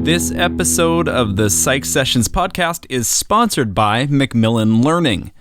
This episode of the Psych Sessions podcast is sponsored by Macmillan Learning.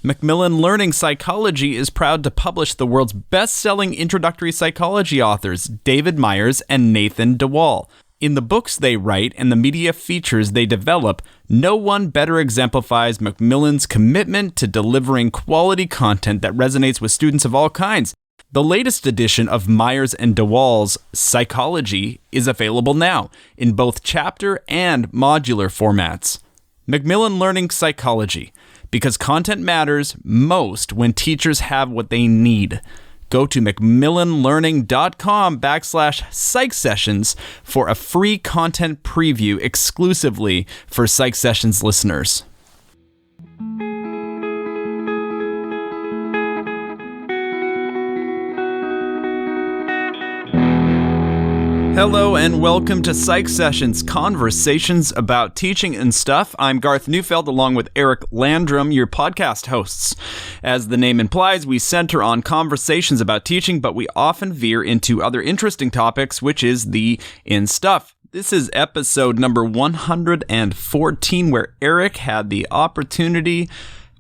Macmillan Learning Psychology is proud to publish the world's best-selling introductory psychology authors, David Myers and Nathan DeWall. In the books they write and the media features they develop, no one better exemplifies Macmillan's commitment to delivering quality content that resonates with students of all kinds. The latest edition of Myers and DeWall's Psychology is available now in both chapter and modular formats. Macmillan Learning Psychology, because content matters most when teachers have what they need. Go to macmillanlearning.com/psych sessions for a free content preview exclusively for Psych Sessions listeners. Hello and welcome to Psych Sessions, conversations about teaching and stuff. I'm Garth Neufeld along with Eric Landrum, your podcast hosts. As the name implies, we center on conversations about teaching, but we often veer into other interesting topics, which is the in stuff. This is episode number 114, where Eric had the opportunity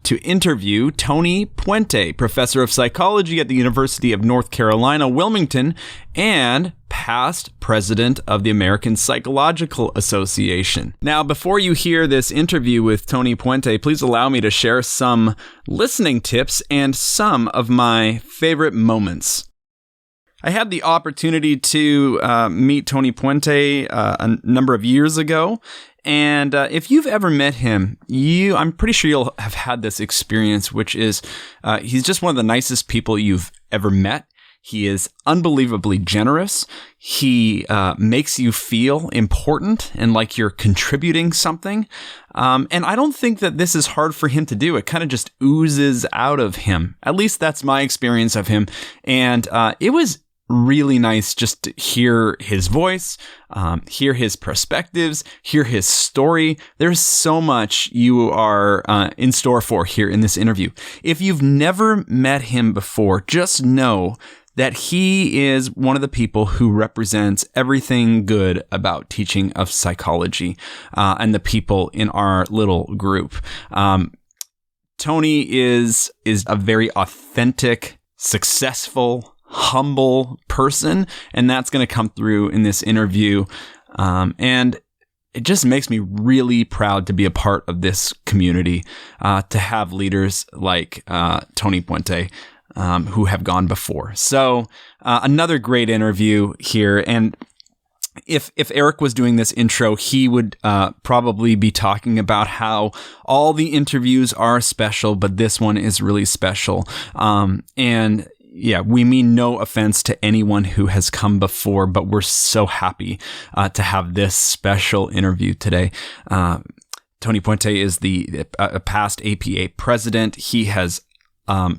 to interview Tony Puente, professor of psychology at the University of North Carolina, Wilmington, and past president of the American Psychological Association. Now, before you hear this interview with Tony Puente, please allow me to share some listening tips and some of my favorite moments. I had the opportunity to meet Tony Puente a number of years ago. And if you've ever met him, I'm pretty sure you'll have had this experience, which is he's just one of the nicest people you've ever met. He is unbelievably generous. He makes you feel important and like you're contributing something. And I don't think that this is hard for him to do. It kind of just oozes out of him. At least that's my experience of him. And it was really nice just to hear his voice, hear his perspectives, hear his story. There's so much you are in store for here in this interview. If you've never met him before, just know that he is one of the people who represents everything good about teaching of psychology and the people in our little group. Tony is a very authentic, successful, humble person, and that's going to come through in this interview. And it just makes me really proud to be a part of this community, to have leaders like Tony Puente, who have gone before. So another great interview here. And if Eric was doing this intro, he would probably be talking about how all the interviews are special, but this one is really special. And yeah, we mean no offense to anyone who has come before, but we're so happy to have this special interview today. Tony Puente is a past APA president. He has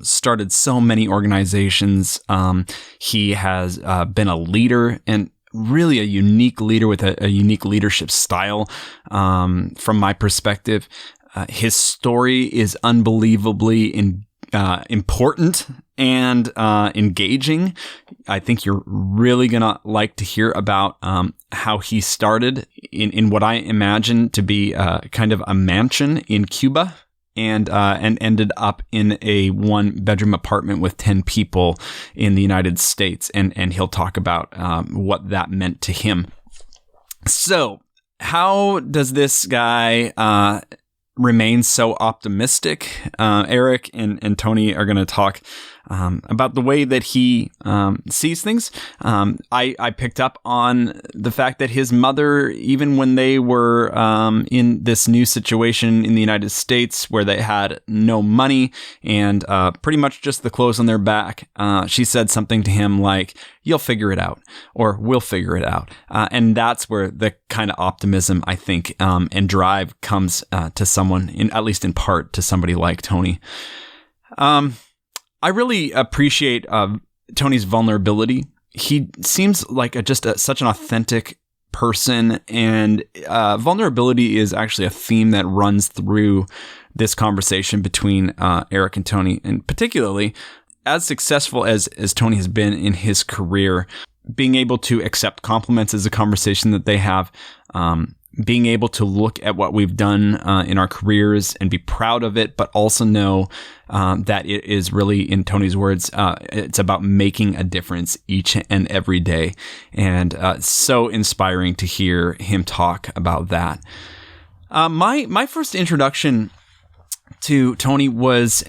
started so many organizations. He has been a leader, and really a unique leader with a unique leadership style from my perspective. His story is unbelievably important and engaging. I think you're really going to like to hear about how he started in what I imagine to be kind of a mansion in Cuba and ended up in a one-bedroom apartment with 10 people in the United States. And he'll talk about what that meant to him. So how does this guy remain so optimistic? Eric and Tony are going to talk about the way that he sees things. I picked up on the fact that his mother, even when they were in this new situation in the United States where they had no money and pretty much just the clothes on their back, she said something to him like, "You'll figure it out," or "We'll figure it out." And that's where the kind of optimism, I think, and drive comes to someone, at least in part, to somebody like Tony. I really appreciate Tony's vulnerability. He seems like such an authentic person, and vulnerability is actually a theme that runs through this conversation between Eric and Tony, and particularly as successful as Tony has been in his career, being able to accept compliments is a conversation that they have. Being able to look at what we've done in our careers and be proud of it, but also know that it is really, in Tony's words, it's about making a difference each and every day. And so inspiring to hear him talk about that. My first introduction to Tony was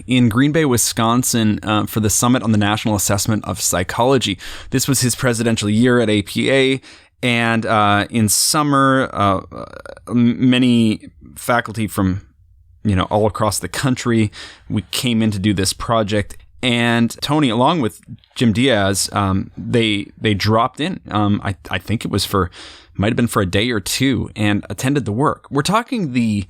in Green Bay, Wisconsin, for the Summit on the National Assessment of Psychology. This was his presidential year at APA. And in summer, many faculty from, all across the country, we came in to do this project. And Tony, along with Jim Diaz, they dropped in. I think it was might have been for a day or two, and attended the work. We're talking the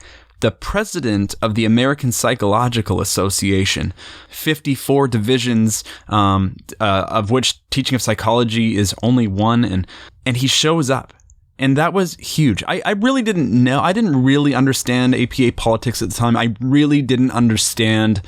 president of the American Psychological Association, 54 divisions, of which teaching of psychology is only one, and he shows up. And that was huge. I really didn't know. I didn't really understand APA politics at the time. I really didn't understand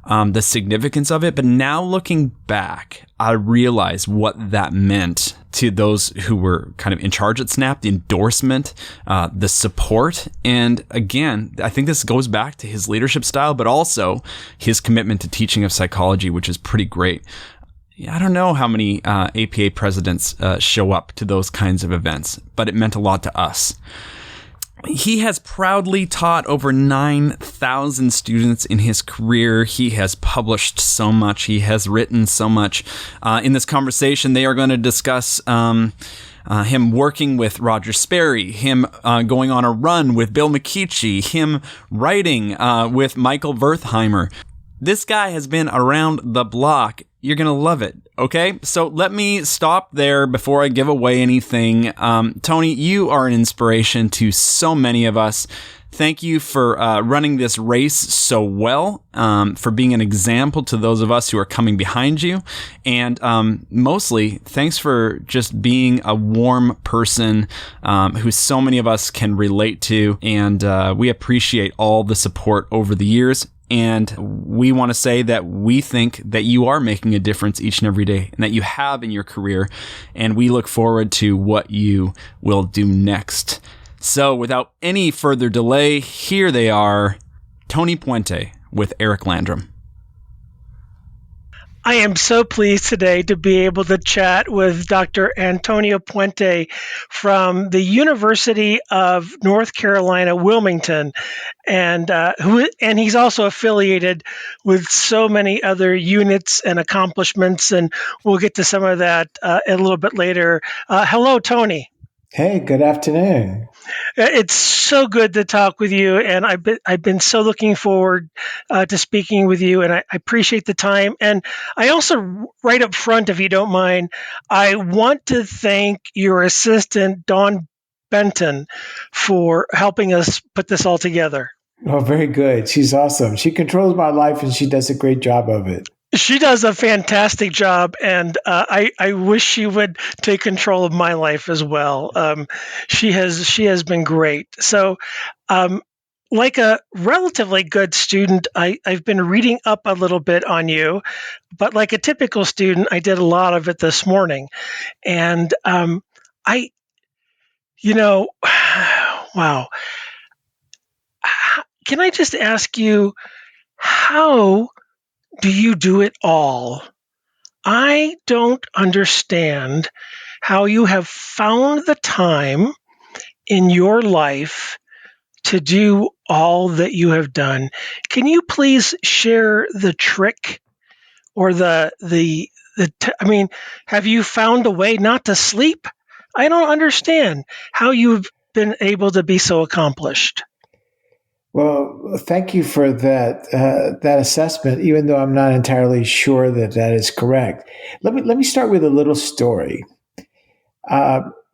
the significance of it. But now looking back, I realize what that meant to those who were kind of in charge at SNAP, the endorsement, the support. And again, I think this goes back to his leadership style, but also his commitment to teaching of psychology, which is pretty great. I don't know how many APA presidents show up to those kinds of events, but it meant a lot to us. He has proudly taught over 9,000 students in his career. He has published so much. He has written so much. In this conversation, they are going to discuss him working with Roger Sperry, him going on a run with Bill McKeechee, him writing with Michael Wertheimer. This guy has been around the block. You're going to love it, okay? So let me stop there before I give away anything. Tony, you are an inspiration to so many of us. Thank you for running this race so well, for being an example to those of us who are coming behind you. And mostly, thanks for just being a warm person who so many of us can relate to. And we appreciate all the support over the years. And we want to say that we think that you are making a difference each and every day, and that you have in your career. And we look forward to what you will do next. So without any further delay, here they are, Tony Puente with Eric Landrum. I am so pleased today to be able to chat with Dr. Antonio Puente from the University of North Carolina, Wilmington, and he's also affiliated with so many other units and accomplishments, and we'll get to some of that a little bit later. Hello, Tony. Hey, good afternoon. It's so good to talk with you, and I've been so looking forward to speaking with you, and I appreciate the time. And I also, right up front, if you don't mind, I want to thank your assistant, Dawn Benton, for helping us put this all together. Oh, very good. She's awesome. She controls my life, and she does a great job of it. She does a fantastic job, and I wish she would take control of my life as well. She has been great. So, like a relatively good student, I've been reading up a little bit on you, but like a typical student, I did a lot of it this morning, and wow. Can I just ask you, how do you do it all? I don't understand how you have found the time in your life to do all that you have done. Can you please share the trick or have you found a way not to sleep? I don't understand how you've been able to be so accomplished. Well, thank you for that assessment, even though I'm not entirely sure that is correct. Let me start with a little story.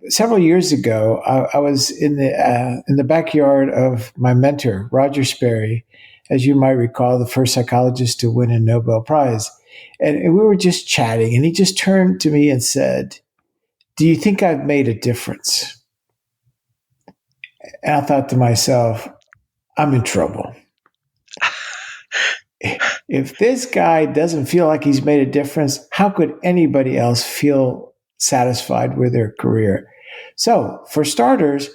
Several years ago, I was in the backyard of my mentor, Roger Sperry, as you might recall, the first psychologist to win a Nobel Prize. And we were just chatting, and he just turned to me and said, "Do you think I've made a difference?" And I thought to myself, I'm in trouble. If this guy doesn't feel like he's made a difference, how could anybody else feel satisfied with their career? So, for starters,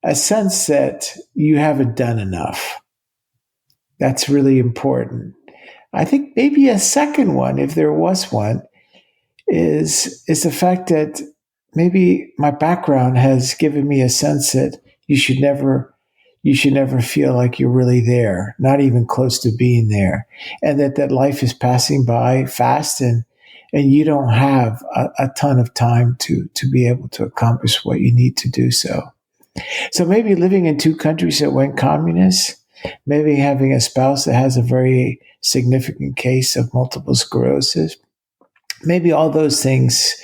a sense that you haven't done enough. That's really important. I think maybe a second one, if there was one, is the fact that maybe my background has given me a sense that you should never feel like you're really there, not even close to being there, and that life is passing by fast, and you don't have a ton of time to be able to accomplish what you need to do so. So maybe living in two countries that went communist, maybe having a spouse that has a very significant case of multiple sclerosis, maybe all those things,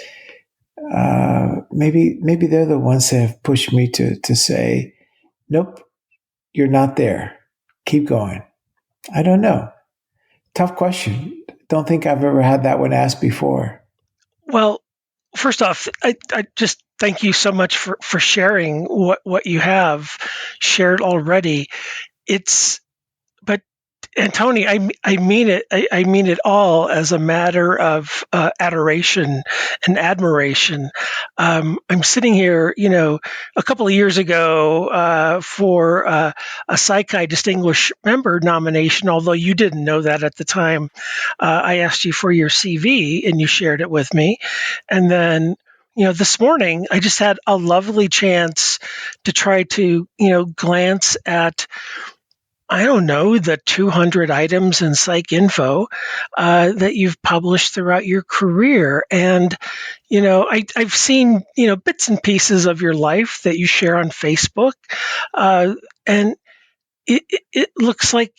maybe they're the ones that have pushed me to say, nope, you're not there. Keep going. I don't know. Tough question. Don't think I've ever had that one asked before. Well, first off, I just thank you so much for sharing what you have shared already. And Tony, I mean it. I mean it all as a matter of adoration and admiration. I'm sitting here, a couple of years ago for a Psychi Distinguished Member nomination. Although you didn't know that at the time, I asked you for your CV and you shared it with me. And then, this morning I just had a lovely chance to try to, glance at, I don't know, the 200 items in Psych Info that you've published throughout your career. And, I've seen, bits and pieces of your life that you share on Facebook. And it looks like,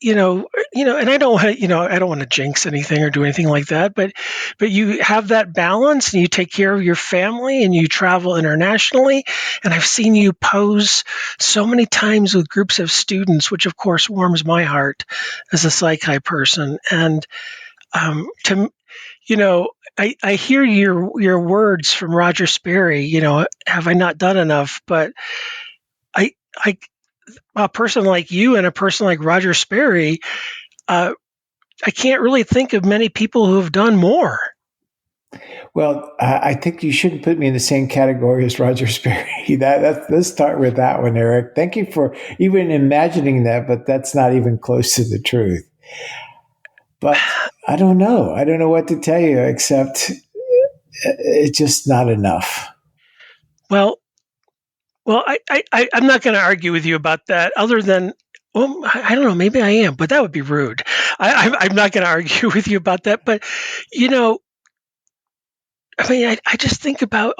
and I don't, I don't want to jinx anything or do anything like that, but you have that balance and you take care of your family and you travel internationally. And I've seen you pose so many times with groups of students, which of course warms my heart as a Psychi person. And I hear your words from Roger Sperry. Have I not done enough? But I a person like you and a person like Roger Sperry, I can't really think of many people who have done more. Well, I think you shouldn't put me in the same category as Roger Sperry. Let's start with that one, Eric. Thank you for even imagining that, but that's not even close to the truth. But I don't know. I don't know what to tell you, except it's just not enough. Well, I'm not going to argue with you about that, other than, well, I don't know, maybe I am, but that would be rude. I'm not going to argue with you about that. But, I just think about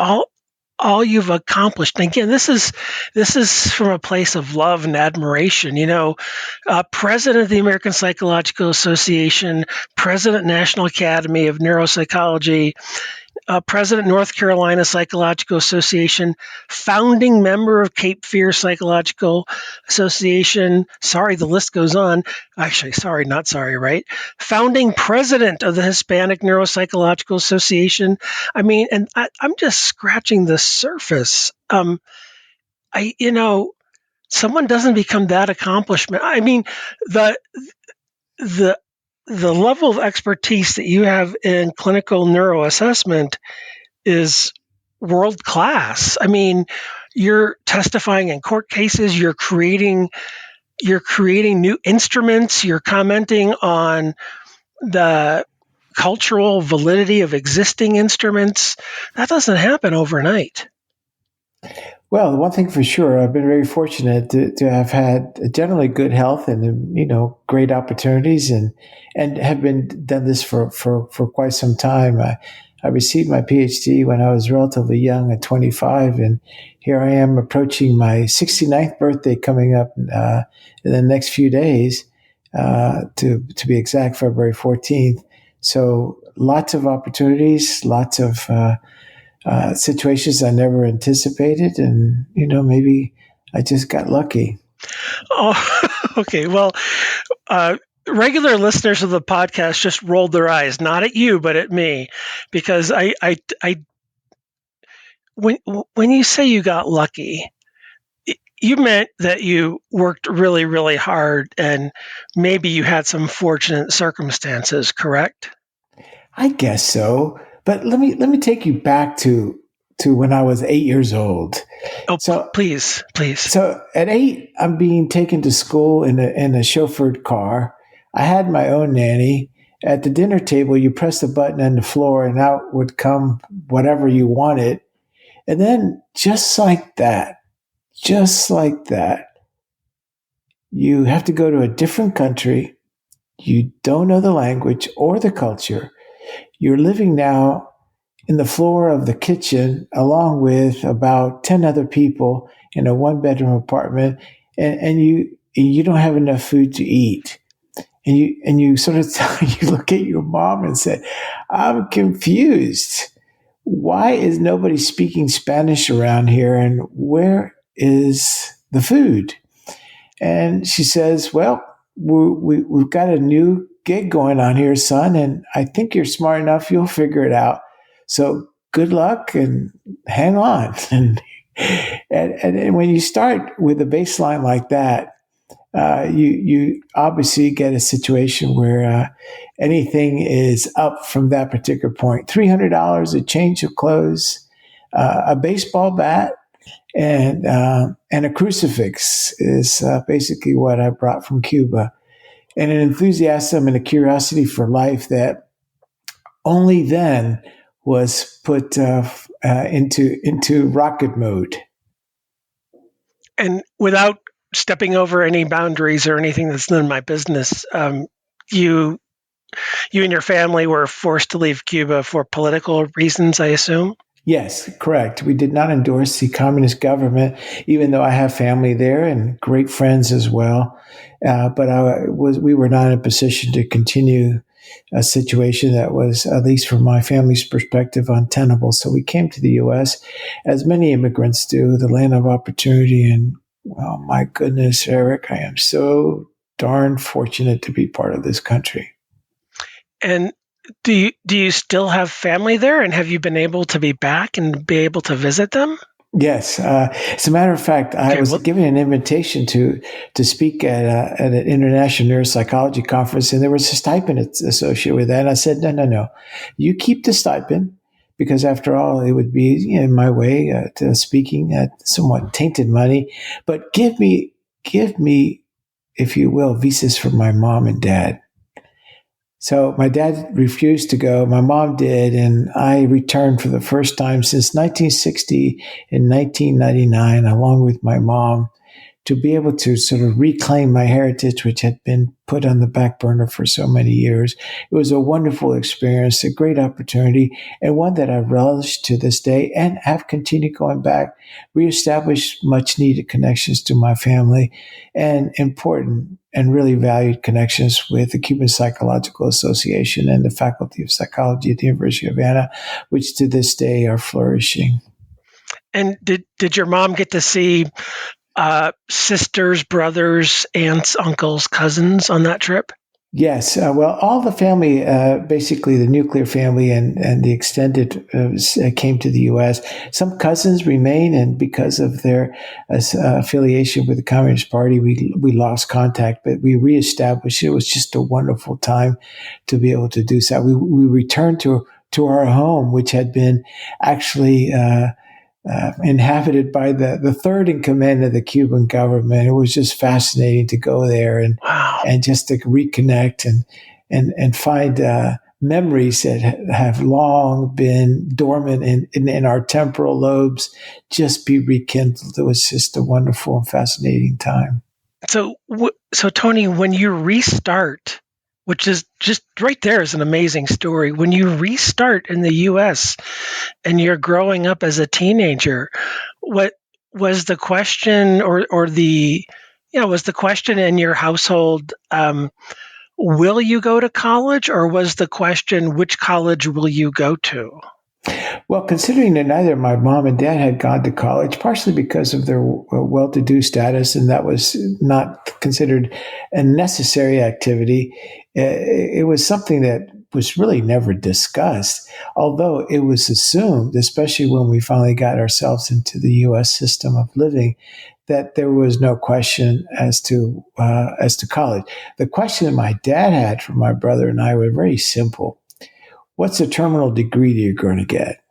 all you've accomplished. And again, this is from a place of love and admiration. President of the American Psychological Association, President National Academy of Neuropsychology, President North Carolina Psychological Association, founding member of Cape Fear Psychological Association. Sorry, the list goes on. Actually, sorry, not sorry, right? Founding president of the Hispanic Neuropsychological Association. And I'm just scratching the surface. Someone doesn't become that accomplishment. The level of expertise that you have in clinical neuroassessment is world class. You're testifying in court cases, you're creating new instruments, you're commenting on the cultural validity of existing instruments. That doesn't happen overnight. Well, one thing for sure, I've been very fortunate to have had generally good health and, great opportunities and have done this for quite some time. I received my PhD when I was relatively young at 25, and here I am approaching my 69th birthday coming up in the next few days, to be exact, February 14th. So lots of opportunities, lots of situations I never anticipated, and maybe I just got lucky. Oh, okay. Well, regular listeners of the podcast just rolled their eyes, not at you, but at me, because when you say you got lucky, you meant that you worked really, really hard and maybe you had some fortunate circumstances, correct? I guess so. But let me take you back to when I was 8 years old. Oh, So please, please. so at 8, I'm being taken to school in a chauffeured car. I had my own nanny. At the dinner table, you press the button on the floor, and out would come whatever you wanted. And then, just like that, you have to go to a different country. You don't know the language or the culture. You're living now in the floor of the kitchen along with about 10 other people in a one-bedroom apartment, and you don't have enough food to eat. And you sort of you look at your mom and say, I'm confused. Why is nobody speaking Spanish around here, and where is the food? And she says, well, we've got a new gig going on here, son, and I think you're smart enough, you'll figure it out. So good luck and hang on. And when you start with a baseline like that, you obviously get a situation where anything is up from that particular point. $300, a change of clothes, a baseball bat, and a crucifix is basically what I brought from Cuba, and an enthusiasm and a curiosity for life that only then was put into rocket mode. And without stepping over any boundaries or anything that's none of my business, you and your family were forced to leave Cuba for political reasons, I assume? Yes, correct. We did not endorse the communist government, even though I have family there and great friends as well. But we were not in a position to continue a situation that was, at least from my family's perspective, untenable. So we came to the U.S., as many immigrants do, the land of opportunity. And, well, my goodness, Eric, I am so darn fortunate to be part of this country. And do you still have family there? And have you been able to be back and be able to visit them? Yes. As a matter of fact, I was given an invitation to speak at an international neuropsychology conference, and there was a stipend associated with that. And I said, no. You keep the stipend, because after all, it would be in my way to speaking at somewhat tainted money. But give me, if you will, visas for my mom and dad. So my dad refused to go. My mom did, and I returned for the first time since 1960 and 1999, along with my mom, to be able to sort of reclaim my heritage, which had been put on the back burner for so many years. It was a wonderful experience, a great opportunity, and one that I relish to this day and have continued going back, reestablished much needed connections to my family, and important and really valued connections with the Cuban Psychological Association and the Faculty of Psychology at the University of Havana, which to this day are flourishing. And did your mom get to see sisters, brothers, aunts, uncles, cousins on that trip? Yes. Well, all the family, basically the nuclear family and the extended, came to the U.S. Some cousins remain, and because of their affiliation with the Communist Party, we lost contact, but we reestablished. It was just a wonderful time to be able to do so. We returned to our home, which had been actually inhabited by the third in command of the Cuban government. It was just fascinating to go there and just to reconnect and find memories that have long been dormant in our temporal lobes just be rekindled. It was just a wonderful and fascinating time. So Tony, when you restart, which is just right there is an amazing story. When you restart in the U.S. and you're growing up as a teenager, what was the question was the question in your household, will you go to college, or was the question, which college will you go to? Well, considering that neither my mom and dad had gone to college, partially because of their well-to-do status, and that was not considered a necessary activity, it was something that was really never discussed, although it was assumed, especially when we finally got ourselves into the U.S. system of living, that there was no question as to college. The question that my dad had for my brother and I were very simple. What's the terminal degree that you're going to get?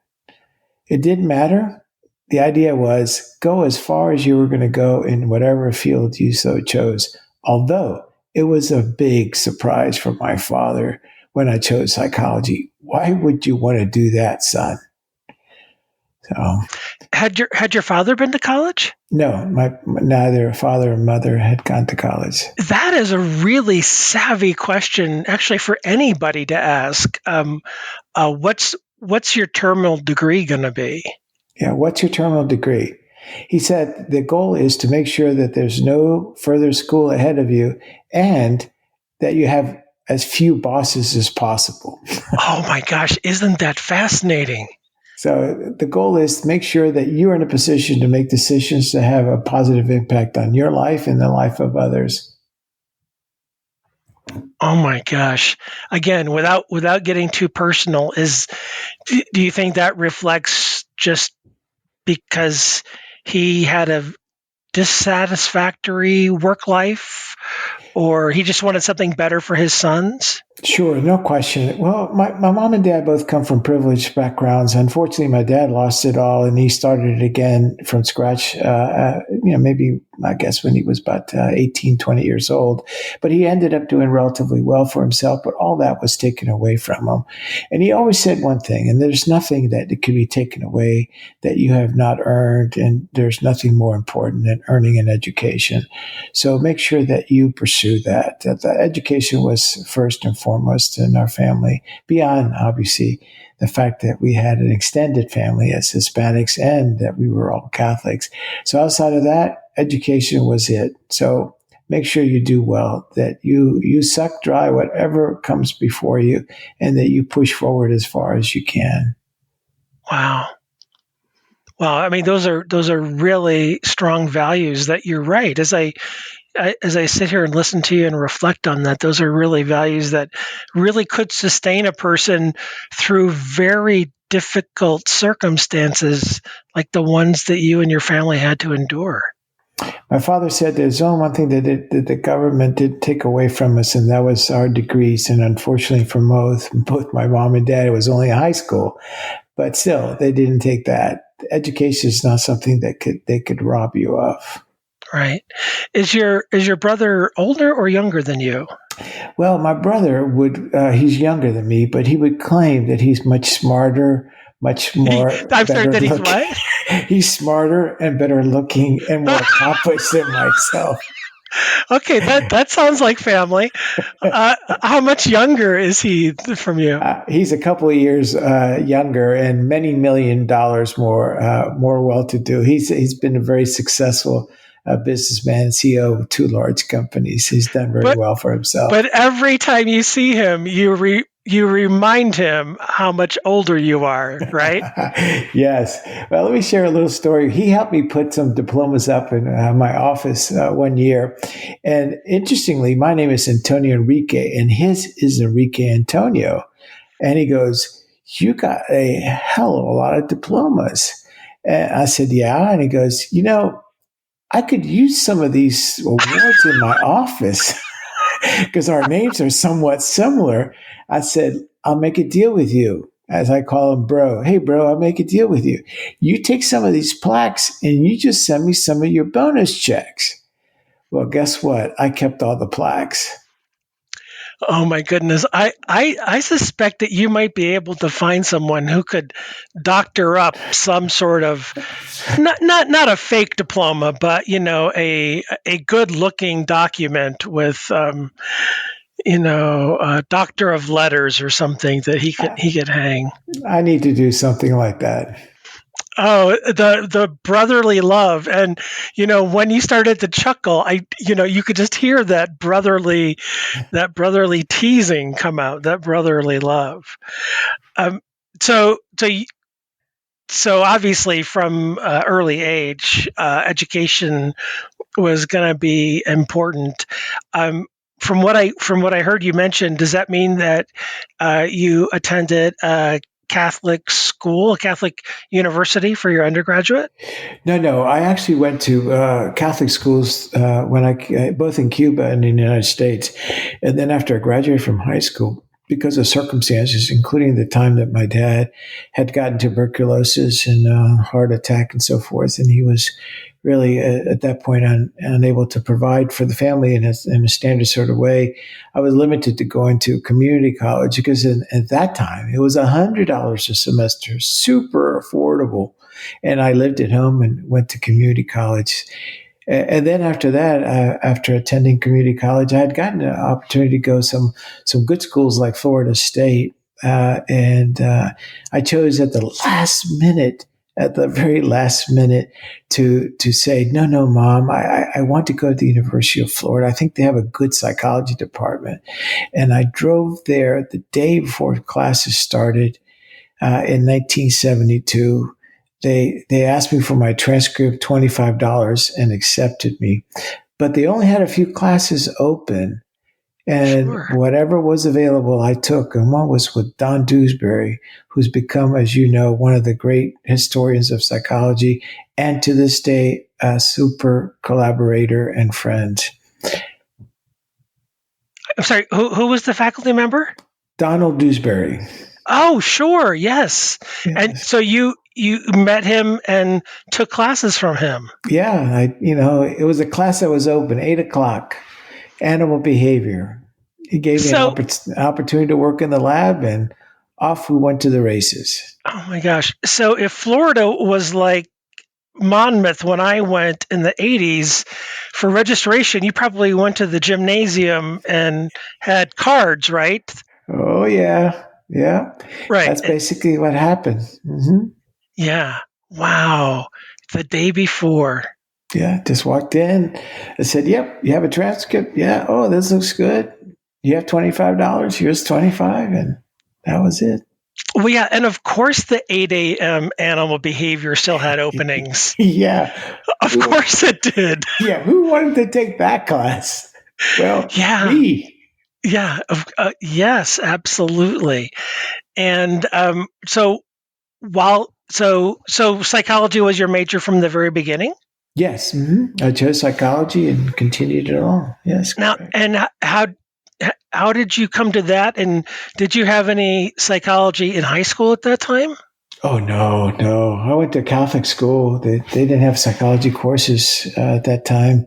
It didn't matter. The idea was go as far as you were going to go in whatever field you so chose. Although it was a big surprise for my father when I chose psychology. Why would you want to do that, son? So, had your father been to college? No, neither father or mother had gone to college. That is a really savvy question, actually, for anybody to ask. What's your terminal degree going to be? Yeah, what's your terminal degree? He said the goal is to make sure that there's no further school ahead of you and that you have as few bosses as possible. Oh my gosh, isn't that fascinating? So the goal is to make sure that you're in a position to make decisions to have a positive impact on your life and the life of others. Oh my gosh. Again, without getting too personal, do you think that reflects just because he had a dissatisfactory work life, or he just wanted something better for his sons? Sure, no question. Well, my mom and dad both come from privileged backgrounds. Unfortunately, my dad lost it all, and he started it again from scratch, maybe, I guess, when he was about 18, 20 years old. But he ended up doing relatively well for himself, but all that was taken away from him. And he always said one thing, and there's nothing that can be taken away that you have not earned, and there's nothing more important than earning an education. So make sure that you pursue that. That education was first and foremost in our family, beyond obviously the fact that we had an extended family as Hispanics and that we were all Catholics. So outside of that, education was it. So make sure you do well, that you suck dry whatever comes before you, and that you push forward as far as you can. Wow. Well, I mean, those are really strong values. That you're right. As I sit here and listen to you and reflect on that, those are really values that really could sustain a person through very difficult circumstances like the ones that you and your family had to endure. My father said there's only one thing that the government did take away from us, and that was our degrees. And unfortunately for both my mom and dad, it was only high school. But still, they didn't take that. Education is not something that they could rob you of. Right. Is your brother older or younger than you? Well, my brother he's younger than me, but he would claim that he's much smarter, much more I'm sorry, better that he's looking. what? He's smarter and better looking and more accomplished than myself. Okay, that sounds like family. How much younger is he from you? He's a couple of years younger and many $1 million more well-to-do. He's been a very successful businessman, CEO of 2 large companies. He's done very well for himself. But every time you see him, you remind him how much older you are, right? Yes. Well, let me share a little story. He helped me put some diplomas up in my office one year. And interestingly, my name is Antonio Enrique, and his is Enrique Antonio. And he goes, "You got a hell of a lot of diplomas." And I said, "Yeah." And he goes, "I could use some of these awards in my office because our names are somewhat similar." I said, "I'll make a deal with you," as I call him, bro. "Hey, bro, I'll make a deal with you. You take some of these plaques and you just send me some of your bonus checks." Well, guess what? I kept all the plaques. Oh my goodness. I suspect that you might be able to find someone who could doctor up some sort of not a fake diploma, but a good looking document with a doctor of letters or something that he could hang. I need to do something like that. Oh, the brotherly love. And, when you started to chuckle, you could just hear that brotherly teasing come out, that brotherly love. So obviously from early age, education was going to be important. from what I heard you mention, does that mean that you attended a Catholic school, a Catholic university for your undergraduate? No. I actually went to Catholic schools when both in Cuba and in the United States, and then after I graduated from high school, because of circumstances, including the time that my dad had gotten tuberculosis and heart attack and so forth, and he was really at that point unable to provide for the family in a standard sort of way. I was limited to going to community college because at that time it was $100 a semester, super affordable. And I lived at home and went to community college. And then after that, after attending community college, I had gotten an opportunity to go some good schools like Florida State, and I chose at the very last minute, to say no, Mom, I want to go to the University of Florida. I think they have a good psychology department, and I drove there the day before classes started in 1972. They asked me for my transcript, $25, and accepted me. But they only had a few classes open, and Sure. whatever was available, I took. And one was with Don Dewsbury, who's become, as you know, one of the great historians of psychology, and to this day, a super collaborator and friend. I'm sorry, who was the faculty member? Donald Dewsbury. Oh, sure, yes. Yes. And so you met him and took classes from him. Yeah, it was a class that was open, 8:00, animal behavior. He gave me an opportunity to work in the lab, and off we went to the races. Oh my gosh. So if Florida was like Monmouth when I went in the 80s for registration, you probably went to the gymnasium and had cards, right? Oh, yeah. Yeah. Right. That's basically what happened. Mm-hmm. Yeah. Wow. The day before. Yeah. Just walked in. I said, yep, you have a transcript? Yeah. Oh, this looks good. You have $25? Here's $25. And that was it. Well, yeah. And of course, the 8 a.m. animal behavior still had openings. Yeah. Of course it did. Yeah. Who wanted to take that class? Well, yeah. Me. Yeah. Yes, absolutely. And so psychology was your major from the very beginning? Yes. Mm-hmm. I chose psychology and continued it on. Yes. Now, correct. and how did you come to that? And did you have any psychology in high school at that time? Oh, no. I went to Catholic school. They didn't have psychology courses at that time.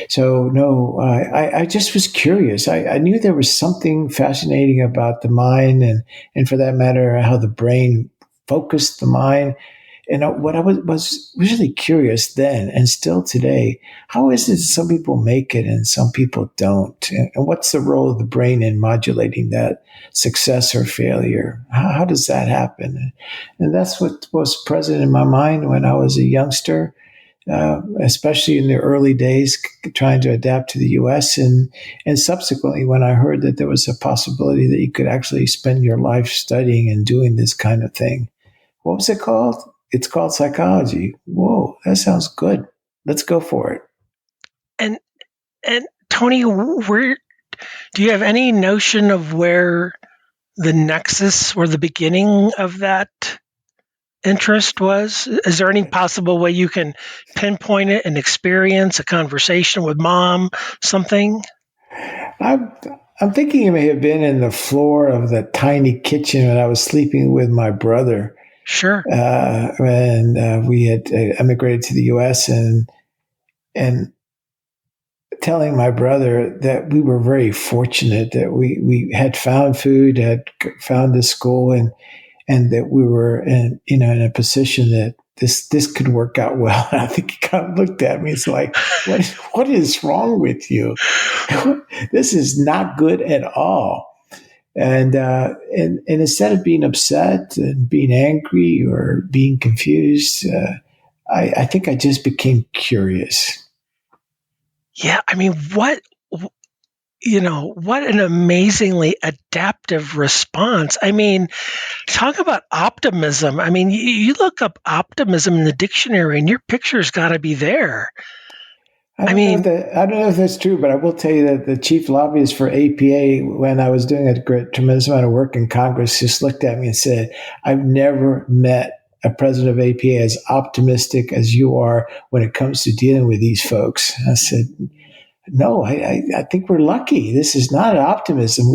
So, no, I just was curious. I knew there was something fascinating about the mind and for that matter, how the brain focused the mind. And what I was really curious then and still today, how is it some people make it and some people don't? And what's the role of the brain in modulating that success or failure? How does that happen? And that's what was present in my mind when I was a youngster, especially in the early days, trying to adapt to the U.S. And subsequently when I heard that there was a possibility that you could actually spend your life studying and doing this kind of thing. What was it called? It's called psychology. Whoa, that sounds good. Let's go for it. And Tony, do you have any notion of where the nexus or the beginning of that interest was? Is there any possible way you can pinpoint it, an experience, a conversation with mom, something? I'm thinking it may have been in the floor of the tiny kitchen when I was sleeping with my brother. Sure. When we had emigrated to the U.S. and telling my brother that we were very fortunate that we had found food, had found this school, and that we were in a position that this could work out well. And I think he kind of looked at me. It's like, what is wrong with you? This is not good at all. And instead of being upset and being angry or being confused, I think I just became curious. Yeah, I mean, what an amazingly adaptive response. I mean, talk about optimism. I mean, you look up optimism in the dictionary and your picture's got to be there. I I don't know mean, that I don't know if that's true, but I will tell you that the chief lobbyist for APA, when I was doing a tremendous amount of work in Congress, just looked at me and said, "I've never met a president of APA as optimistic as you are when it comes to dealing with these folks." I said, "No, I think we're lucky. This is not optimism.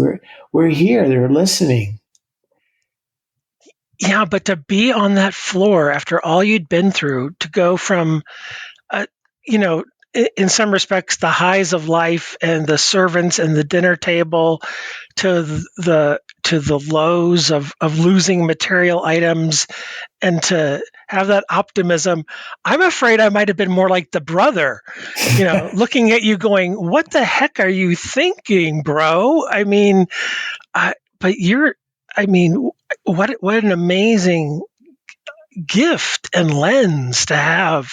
We're here. They're listening." yeah, but to be on that floor after all you'd been through, to go from, uh, you know, in some respects, the highs of life and the servants and the dinner table, to the lows of losing material items, and to have that optimism. I'm afraid I might have been more like the brother, looking at you going, "What the heck are you thinking, bro?" I mean, I, but you're, I mean, what an amazing gift and lens to have,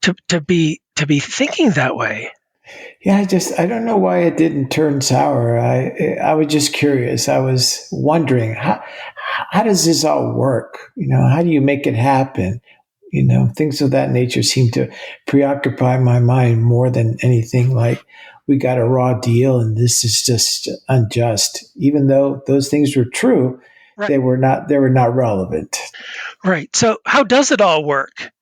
to be thinking that way. Yeah, I don't know why it didn't turn sour. I was just curious. I was wondering how does this all work? How do you make it happen? Things of that nature seem to preoccupy my mind more than anything. Like, we got a raw deal and this is just unjust. Even though those things were true, Right. they were not relevant. Right. So how does it all work?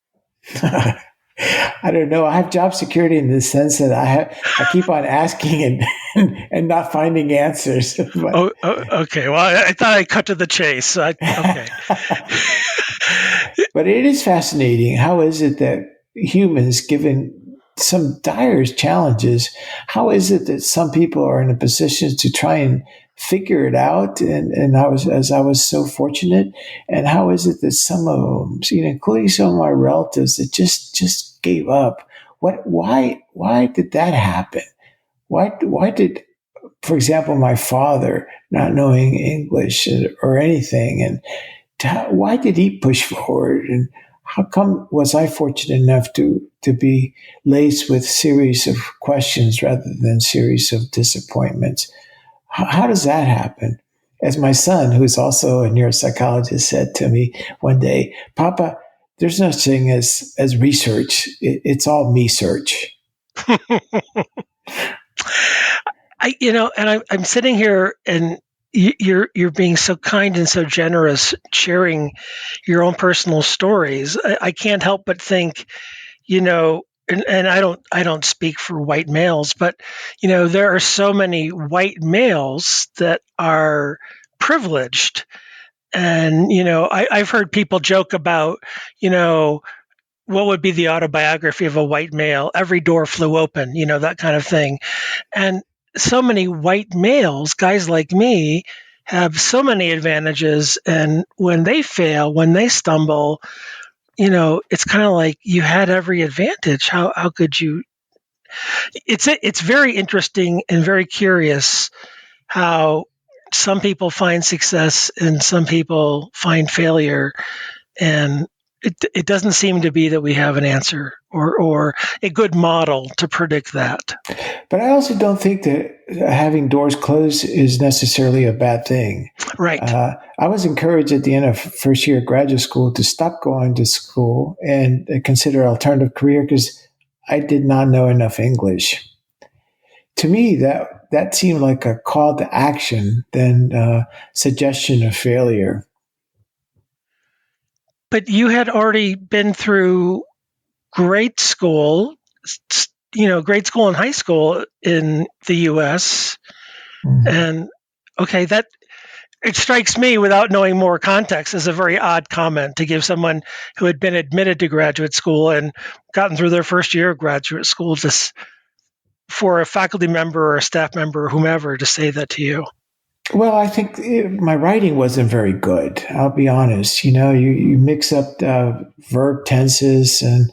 I don't know. I have job security in the sense that I keep on asking and not finding answers. Okay. Well, I thought I cut to the chase. Okay. But it is fascinating. How is it that humans, given some dire challenges, how is it that some people are in a position to try and figure it out? And I was so fortunate. And how is it that some of them, including some of my relatives, that just gave up? Why did that happen? Why did, for example, my father not knowing English or anything, and why did he push forward? And how come was I fortunate enough to be laced with series of questions rather than series of disappointments? How does that happen? As my son, who's also a neuropsychologist, said to me one day, "Papa, there's no such thing as research. It's all me search." I'm sitting here, and you're being so kind and so generous, sharing your own personal stories. I can't help but think, and I don't speak for white males, but there are so many white males that are privileged, and I've heard people joke about, what would be the autobiography of a white male? Every door flew open, that kind of thing. And so many white males, guys like me, have so many advantages. And when they fail, when they stumble, it's kind of like you had every advantage. How could you? It's very interesting and very curious how some people find success and some people find failure, and it doesn't seem to be that we have an answer or a good model to predict that. But I also don't think that having doors closed is necessarily a bad thing. Right. I was encouraged at the end of first year of graduate school to stop going to school and consider alternative career because I did not know enough English. To me, that seemed like a call to action than suggestion of failure. But you had already been through grade school, grade school and high school in the U.S. Mhm. And okay, that it strikes me, without knowing more context, as a very odd comment to give someone who had been admitted to graduate school and gotten through their first year of graduate school, just for a faculty member or a staff member or whomever to say that to you. Well, I think my writing wasn't very good. I'll be honest. You mix up verb tenses, and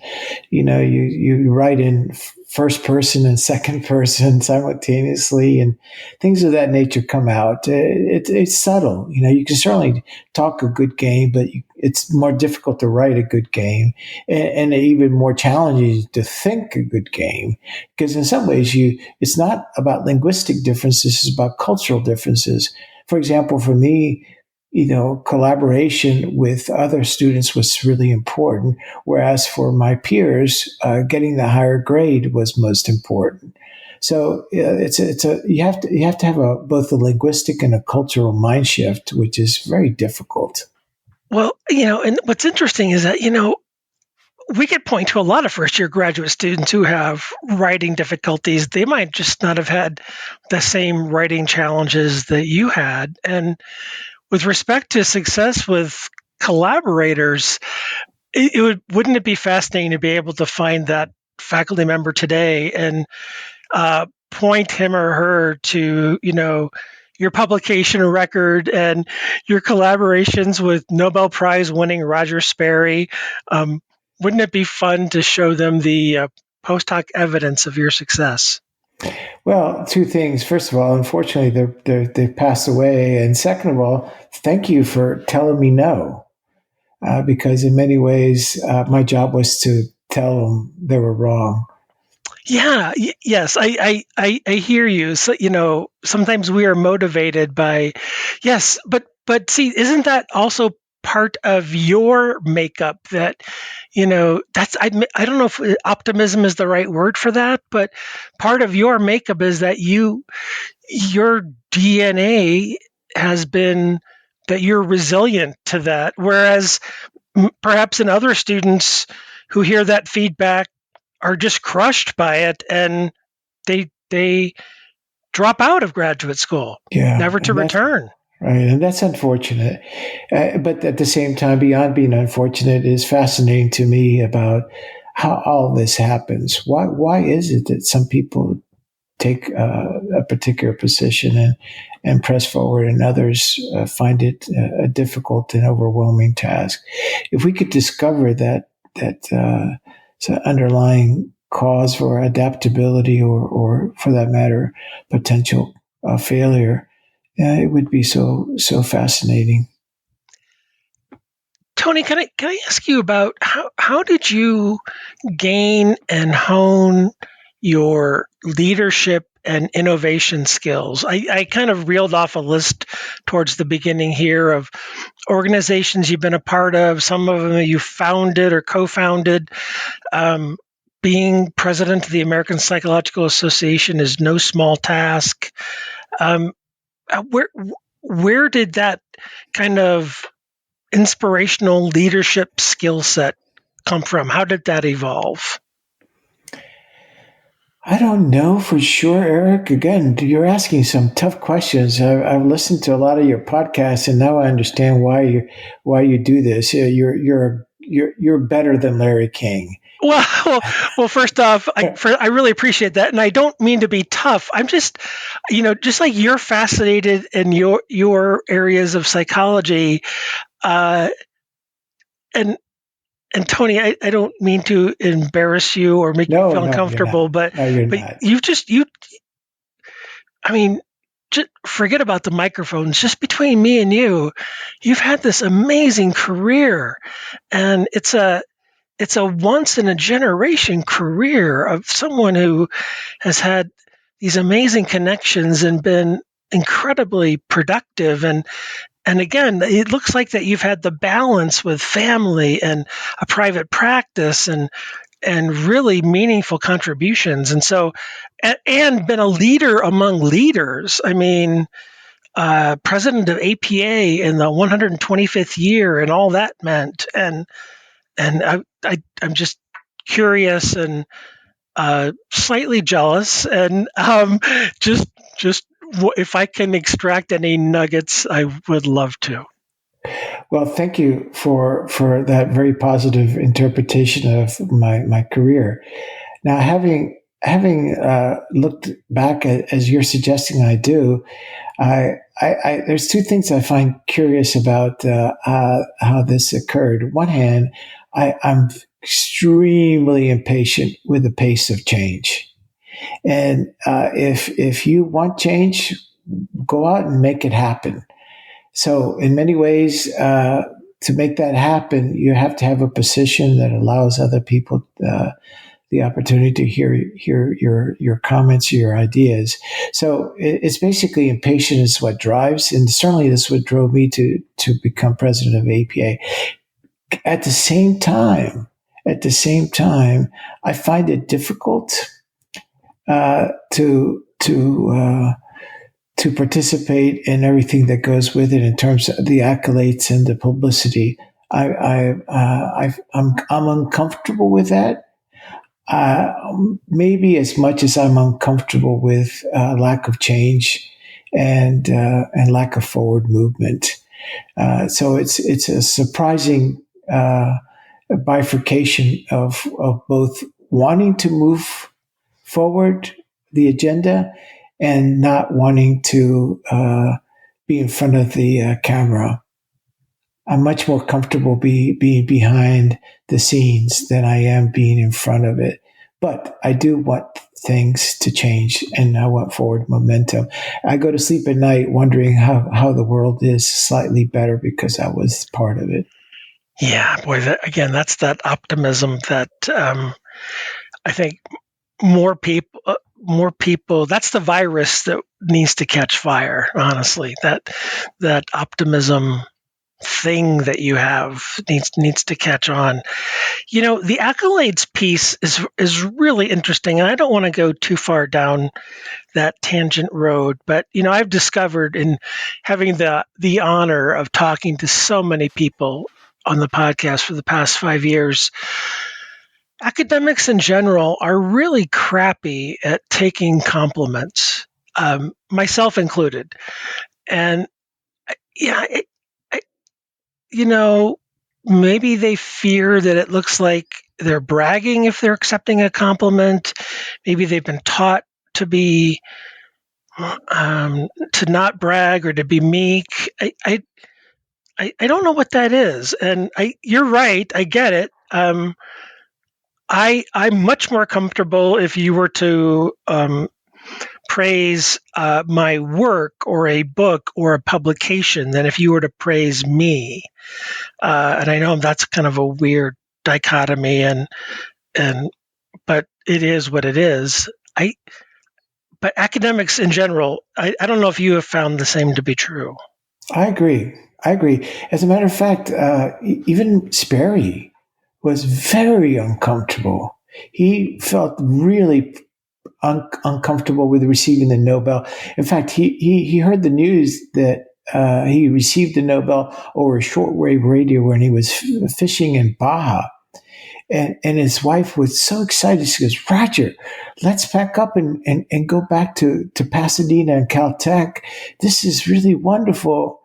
you write in first person and second person simultaneously, and things of that nature come out. It's subtle. You can certainly talk a good game, but it's more difficult to write a good game, and even more challenging to think a good game, because in some ways it's not about linguistic differences; it's about cultural differences. For example, for me, collaboration with other students was really important. Whereas for my peers, getting the higher grade was most important. So you have to have both a linguistic and a cultural mind shift, which is very difficult. Well, and what's interesting is that, we could point to a lot of first-year graduate students who have writing difficulties. They might just not have had the same writing challenges that you had. And with respect to success with collaborators, wouldn't it be fascinating to be able to find that faculty member today and point him or her to, your publication record and your collaborations with Nobel Prize-winning Roger Sperry? Wouldn't it be fun to show them the post hoc evidence of your success? Well, two things. First of all, unfortunately, they've passed away. And second of all, thank you for telling me no, because in many ways, my job was to tell them they were wrong. Yeah, yes, I hear you. So, sometimes we are motivated by, yes, but see, isn't that also part of your makeup that, that's, I don't know if optimism is the right word for that, but part of your makeup is that your DNA has been that you're resilient to that. Whereas perhaps in other students who hear that feedback are just crushed by it and they drop out of graduate school, never to return. Right, and that's unfortunate. But at the same time, beyond being unfortunate, it is fascinating to me about how all this happens. Why is it that some people take a particular position and press forward, and others find it a difficult and overwhelming task? If we could discover that underlying cause for adaptability or for that matter, potential failure, it would be so fascinating. Tony, can I ask you about how did you gain and hone your leadership and innovation skills? I kind of reeled off a list towards the beginning here of organizations you've been a part of. Some of them you founded or co-founded. Being president of the American Psychological Association is no small task. Where did that kind of inspirational leadership skill set come from? How did that evolve? I don't know for sure, Eric. Again, you're asking some tough questions. I've listened to a lot of your podcasts, and now I understand why you do this. You're better than Larry King. Well, first off, I really appreciate that, and I don't mean to be tough. I'm just, just like you're fascinated in your areas of psychology, and Tony, I don't mean to embarrass you or make you feel uncomfortable, but just forget about the microphones. Just between me and you, you've had this amazing career, and it's a once in a generation career of someone who has had these amazing connections and been incredibly productive. And again, it looks like that you've had the balance with family and a private practice and really meaningful contributions. And so, and been a leader among leaders. I mean, president of APA in the 125th year and all that meant. And I'm just curious and slightly jealous, and just if I can extract any nuggets, I would love to. Well, thank you for that very positive interpretation of my career. Now, having looked back as you're suggesting I do, there's two things I find curious about how this occurred. On one hand, I'm extremely impatient with the pace of change, and if you want change, go out and make it happen. So, in many ways, to make that happen, you have to have a position that allows other people the opportunity to hear your comments, your ideas. So it's basically impatience is what drives, and certainly this is what drove me to become president of APA. At the same time, I find it difficult to participate in everything that goes with it in terms of the accolades and the publicity. I'm uncomfortable with that. Maybe as much as I'm uncomfortable with lack of change and lack of forward movement. So it's a surprising bifurcation of both wanting to move forward the agenda and not wanting to be in front of the camera. I'm much more comfortable being behind the scenes than I am being in front of it. But I do want things to change, and I want forward momentum. I go to sleep at night wondering how the world is slightly better because I was part of it. Yeah, boy, that's that optimism that I think more people, that's the virus that needs to catch fire, honestly. That optimism thing that you have needs to catch on. The accolades piece is really interesting, and I don't want to go too far down that tangent road, but I've discovered in having the honor of talking to so many people on the podcast for the past 5 years, academics in general are really crappy at taking compliments, myself included. And yeah, maybe they fear that it looks like they're bragging if they're accepting a compliment. Maybe they've been taught to be to not brag or to be meek. I don't know what that is, and you're right. I get it. I'm much more comfortable if you were to praise my work or a book or a publication than if you were to praise me. And I know that's kind of a weird dichotomy, but it is what it is. But academics in general, I don't know if you have found the same to be true. I agree. As a matter of fact, even Sperry was very uncomfortable. He felt really uncomfortable with receiving the Nobel. In fact, he heard the news that he received the Nobel over shortwave radio when he was fishing in Baja. And his wife was so excited. She goes, Roger, let's pack up and go back to Pasadena and Caltech. This is really wonderful.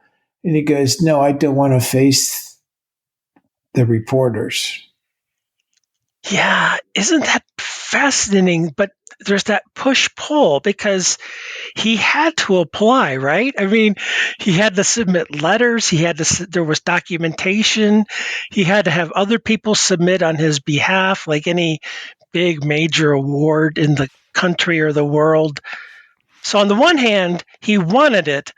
And he goes, no, I don't want to face the reporters. Yeah, isn't that fascinating? But there's that push-pull because he had to apply, right? I mean, he had to submit letters. There was documentation. He had to have other people submit on his behalf, like any big major award in the country or the world. So on the one hand, he wanted it,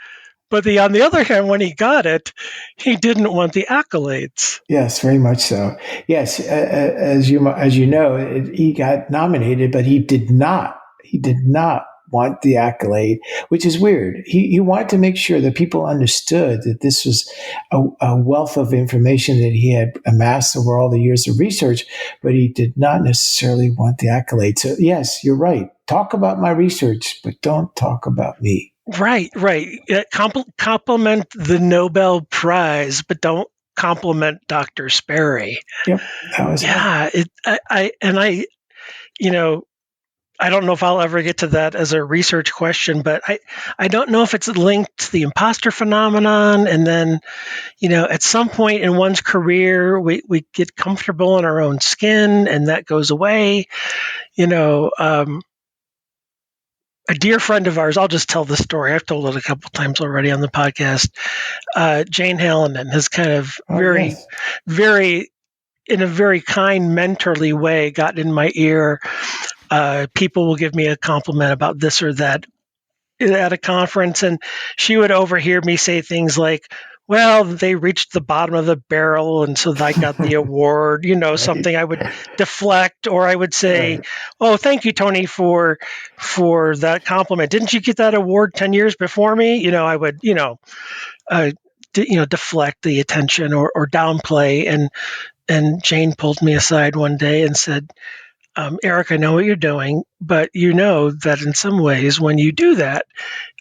but on the other hand, when he got it, he didn't want the accolades. Yes, very much so. Yes, as you know, he got nominated, but he did not want the accolade, which is weird. He wanted to make sure that people understood that this was a wealth of information that he had amassed over all the years of research, but he did not necessarily want the accolade. So yes, you're right. Talk about my research, but don't talk about me. Right. Compliment the Nobel Prize, but don't compliment Dr. Sperry. Yep, that was it. I don't know if I'll ever get to that as a research question, but I don't know if it's linked to the imposter phenomenon. And then, at some point in one's career, we get comfortable in our own skin and that goes away. A dear friend of ours, I'll just tell the story. I've told it a couple times already on the podcast. Jane Hallinan has kind of very, in a very kind, mentorly way, gotten in my ear. People will give me a compliment about this or that at a conference, and she would overhear me say things like, well, they reached the bottom of the barrel, and so I got the award, Right. something I would deflect, or I would say, Right. oh, thank you, Tony, for that compliment. Didn't you get that award 10 years before me? I would, uh, deflect the attention or downplay. And Jane pulled me aside one day and said, Eric, I know what you're doing, but you know that in some ways when you do that,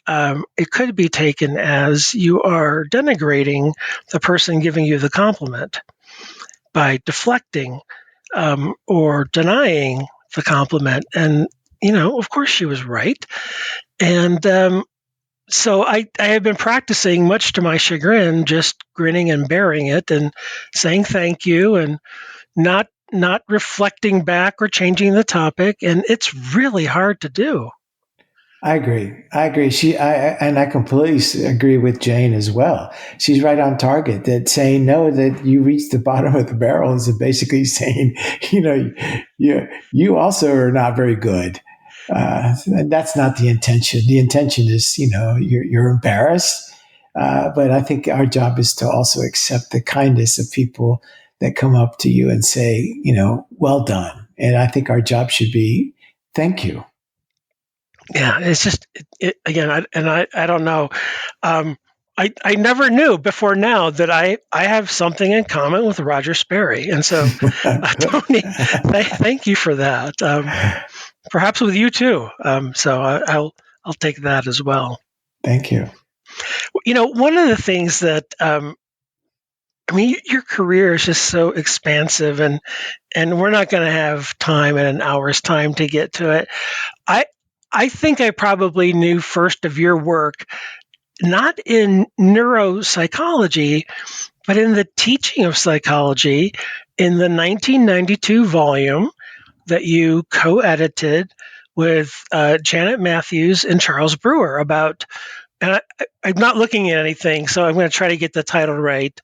it could be taken as you are denigrating the person giving you the compliment by deflecting or denying the compliment. And, of course she was right. And so I have been practicing, much to my chagrin, just grinning and bearing it and saying thank you and not reflecting back or changing the topic. And it's really hard to do. I agree. And I completely agree with Jane as well. She's right on target. That saying no, that you reach the bottom of the barrel is basically saying, you also are not very good. And that's not the intention. The intention is, you're embarrassed. But I think our job is to also accept the kindness of people that come up to you and say, well done. And I think our job should be, thank you. Yeah, it's just again, I don't know. I never knew before now that I have something in common with Roger Sperry, and so Tony, thank you for that. Perhaps with you too. So I'll take that as well. Thank you. One of the things that your career is just so expansive, and we're not going to have time in an hour's time to get to it. I think I probably knew first of your work, not in neuropsychology, but in the teaching of psychology in the 1992 volume that you co-edited with Janet Matthews and Charles Brewer about, and I'm not looking at anything, so I'm going to try to get the title right.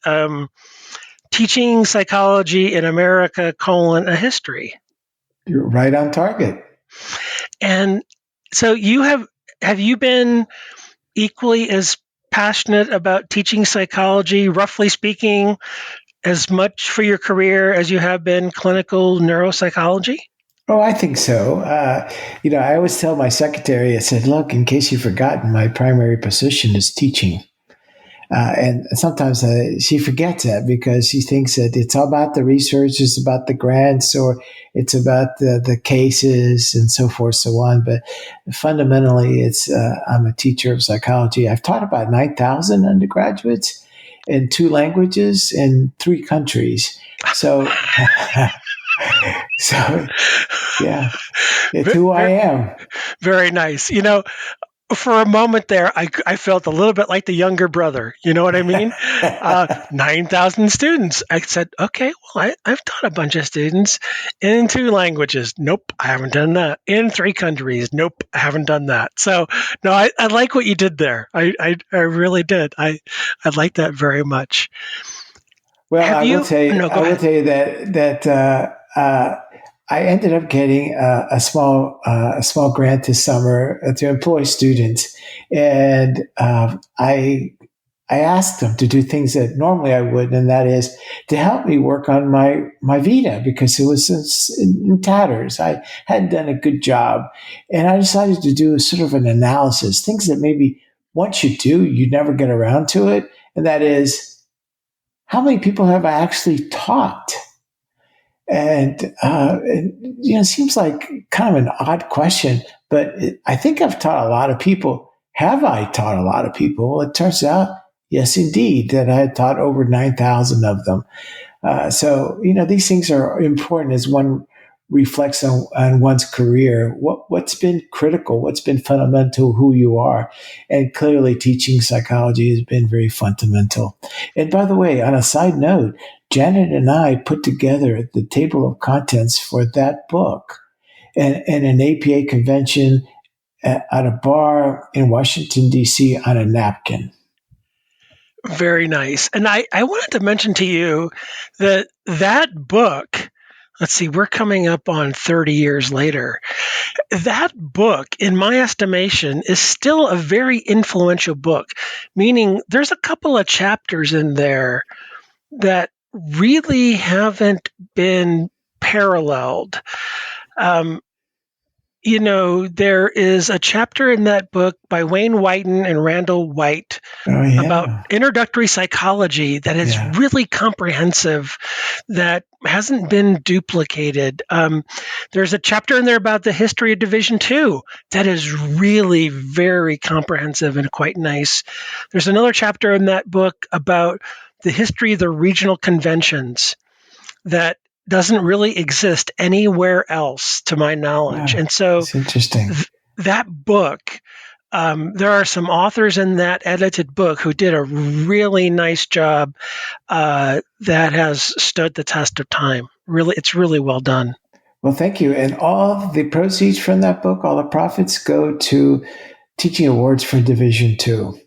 Teaching Psychology in America, a History. You're right on target. And so have you been equally as passionate about teaching psychology, roughly speaking, as much for your career as you have been clinical neuropsychology? Oh, I think so. I always tell my secretary, I said, look, in case you've forgotten, my primary position is teaching. And sometimes she forgets that because she thinks that it's all about the research, it's about the grants, or it's about the cases and so forth, so on. But fundamentally, I'm a teacher of psychology. I've taught about 9,000 undergraduates in 2 languages in 3 countries. So, yeah, it's who I am. Very nice. For a moment there, I felt a little bit like the younger brother. You know what I mean? 9,000 students. I said, okay, well, I've taught a bunch of students in 2 languages. Nope, I haven't done that. In 3 countries. Nope, I haven't done that. So, no, I like what you did there. I really did. I like that very much. Well, I will tell you that I ended up getting a small grant this summer to employ students, and I asked them to do things that normally I wouldn't, and that is to help me work on my Vita because it was in tatters. I hadn't done a good job, and I decided to do a sort of an analysis, things that maybe once you do, you never get around to it, and that is, how many people have I actually taught? And it seems like kind of an odd question, but I think I've taught a lot of people. Have I taught a lot of people? Well, it turns out, yes, indeed, that I had taught over 9,000 of them. So these things are important as one reflects on one's career. What's been critical? What's been fundamental? Who you are, and clearly, teaching psychology has been very fundamental. And by the way, on a side note, Janet and I put together the table of contents for that book and an APA convention at a bar in Washington, D.C. on a napkin. Very nice. And I wanted to mention to you that book let's see, we're coming up on 30 years later. That book, in my estimation, is still a very influential book, meaning there's a couple of chapters in there that really haven't been paralleled. There is a chapter in that book by Wayne Whiten and Randall White about introductory psychology that is really comprehensive, that hasn't been duplicated. There's a chapter in there about the history of Division II that is really very comprehensive and quite nice. There's another chapter in that book about the history of the regional conventions that doesn't really exist anywhere else, to my knowledge. And so it's interesting. That book, there are some authors in that edited book who did a really nice job that has stood the test of time. Really, it's really well done. Well, thank you. And all the proceeds from that book, all the profits, go to teaching awards for Division II.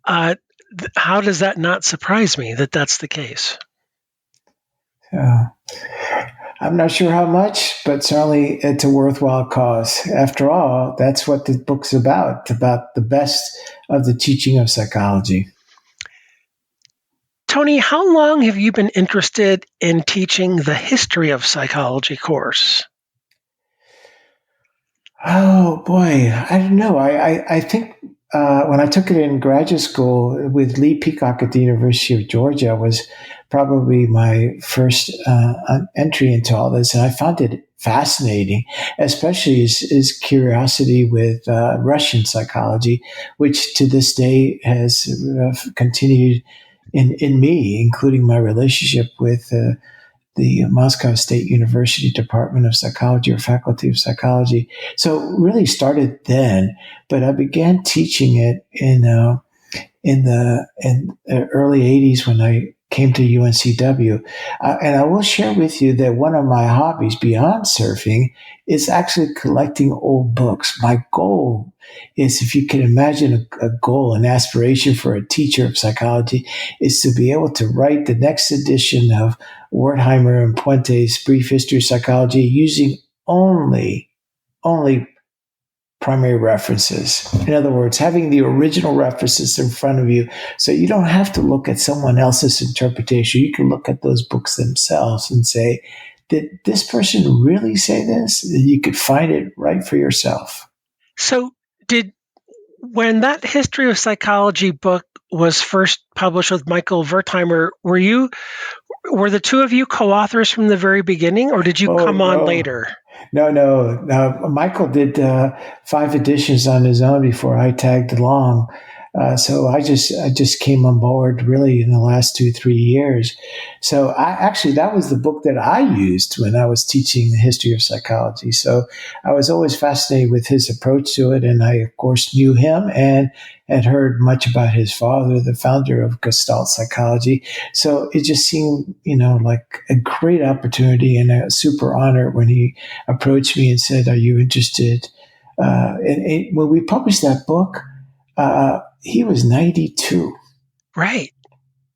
How does that not surprise me that that's the case? I'm not sure how much, but certainly it's a worthwhile cause. After all, that's what the book's about the best of the teaching of psychology. Tony, how long have you been interested in teaching the history of psychology course? Oh, boy. I don't know. I think when I took it in graduate school with Lee Peacock at the University of Georgia was probably my first entry into all this. And I found it fascinating, especially his curiosity with Russian psychology, which to this day has continued in me, including my relationship with the Moscow State University Department of Psychology or Faculty of Psychology. So it really started then, but I began teaching it in the early 80s when I came to UNCW. And I will share with you that one of my hobbies beyond surfing is actually collecting old books. My goal is, if you can imagine a goal, an aspiration for a teacher of psychology, is to be able to write the next edition of Wertheimer and Puente's Brief History of Psychology using only primary references. In other words, having the original references in front of you so you don't have to look at someone else's interpretation. You can look at those books themselves and say, did this person really say this? You could find it right for yourself. So when that History of Psychology book was first published with Michael Wertheimer, were the two of you co-authors from the very beginning, or did you come on later? No. Michael did 5 editions on his own before I tagged along. So I just came on board really in the last 2-3 years. So that was the book that I used when I was teaching the history of psychology. So I was always fascinated with his approach to it. And I, of course, knew him and had heard much about his father, the founder of Gestalt psychology. So it just seemed, like a great opportunity and a super honor when he approached me and said, "Are you interested?" And when we published that book, he was 92. Right.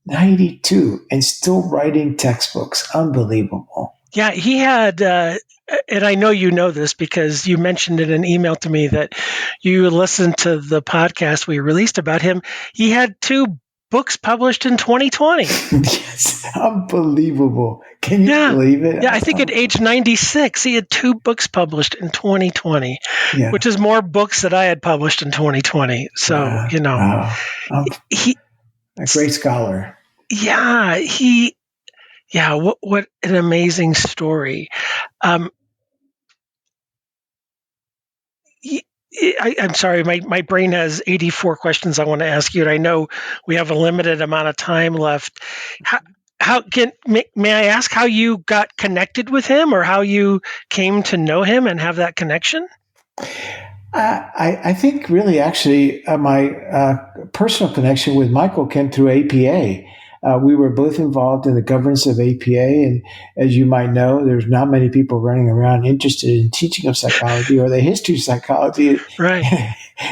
92 and still writing textbooks. Unbelievable. Yeah, he had, and I know you know this because you mentioned in an email to me that you listened to the podcast we released about him. He had 2 books published in 2020. Yes, unbelievable. Can you believe it? Yeah, I think at age 96, he had 2 books published in 2020, which is more books that I had published in 2020. So, wow. He a great scholar. Yeah, what an amazing story. I'm sorry, my brain has 84 questions I want to ask you, and I know we have a limited amount of time left. May I ask how you got connected with him, or how you came to know him and have that connection? I think really actually my personal connection with Michael came through APA. We were both involved in the governance of APA, and as you might know, there's not many people running around interested in teaching of psychology or the history of psychology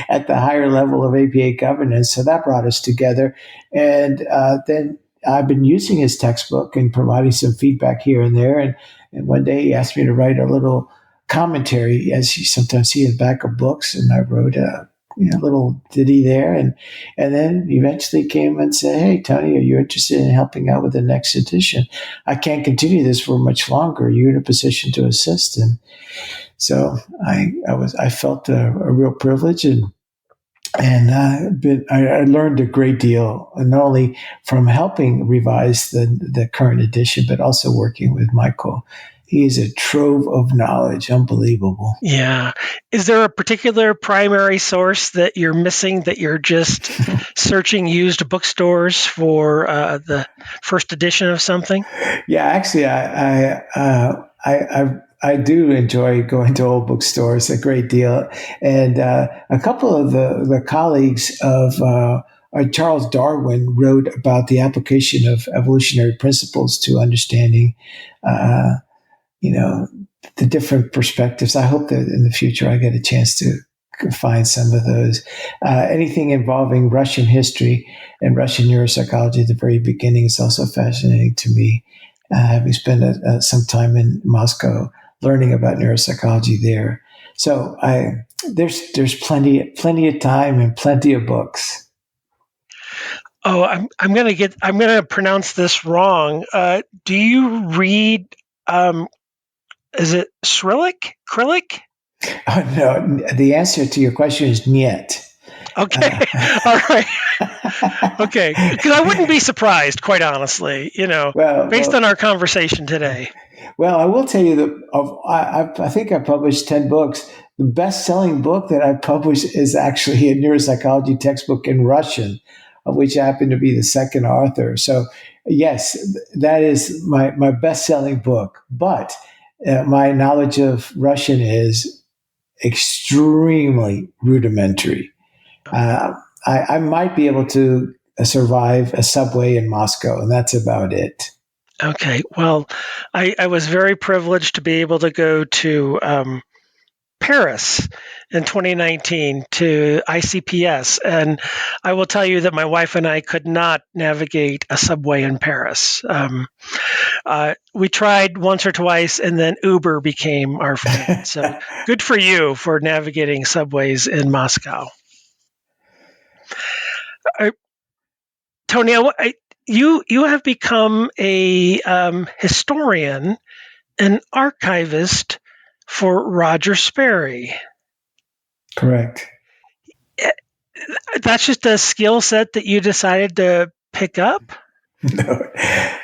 at the higher level of APA governance. So that brought us together. And then I've been using his textbook and providing some feedback here and there. And one day he asked me to write a little commentary, as you sometimes see in the back of books. And I wrote a little ditty there. And then eventually came and said, "Hey, Tony, are you interested in helping out with the next edition? I can't continue this for much longer. You're in a position to assist." And so I felt a real privilege, and I learned a great deal, not only from helping revise the current edition, but also working with Michael. He is a trove of knowledge, unbelievable. Yeah. Is there a particular primary source that you're missing, that you're just searching used bookstores for the first edition of something? Yeah, actually, I do enjoy going to old bookstores a great deal, and a couple of the colleagues of Charles Darwin wrote about the application of evolutionary principles to understanding, the different perspectives. I hope that in the future I get a chance to find some of those. Anything involving Russian history and Russian neuropsychology at the very beginning is also fascinating to me. Having spent some time in Moscow learning about neuropsychology there, so there's plenty of time and plenty of books. Oh, I'm gonna pronounce this wrong. Do you read? Is it Cyrillic? Oh, no, the answer to your question is niet. Okay. All right. Okay. Because I wouldn't be surprised, quite honestly, based on our conversation today. Well, I will tell you that I think I published 10 books. The best-selling book that I published is actually a neuropsychology textbook in Russian, of which I happen to be the second author. So, yes, that is my best-selling book. But my knowledge of Russian is extremely rudimentary. I might be able to survive a subway in Moscow, and that's about it. Okay. Well, I was very privileged to be able to go to Paris in 2019 to ICPS. And I will tell you that my wife and I could not navigate a subway in Paris. We tried once or twice, and then Uber became our friend. So good for you for navigating subways in Moscow. Tony, you have become a historian, an archivist for Roger Sperry. Correct. That's just a skill set that you decided to pick up?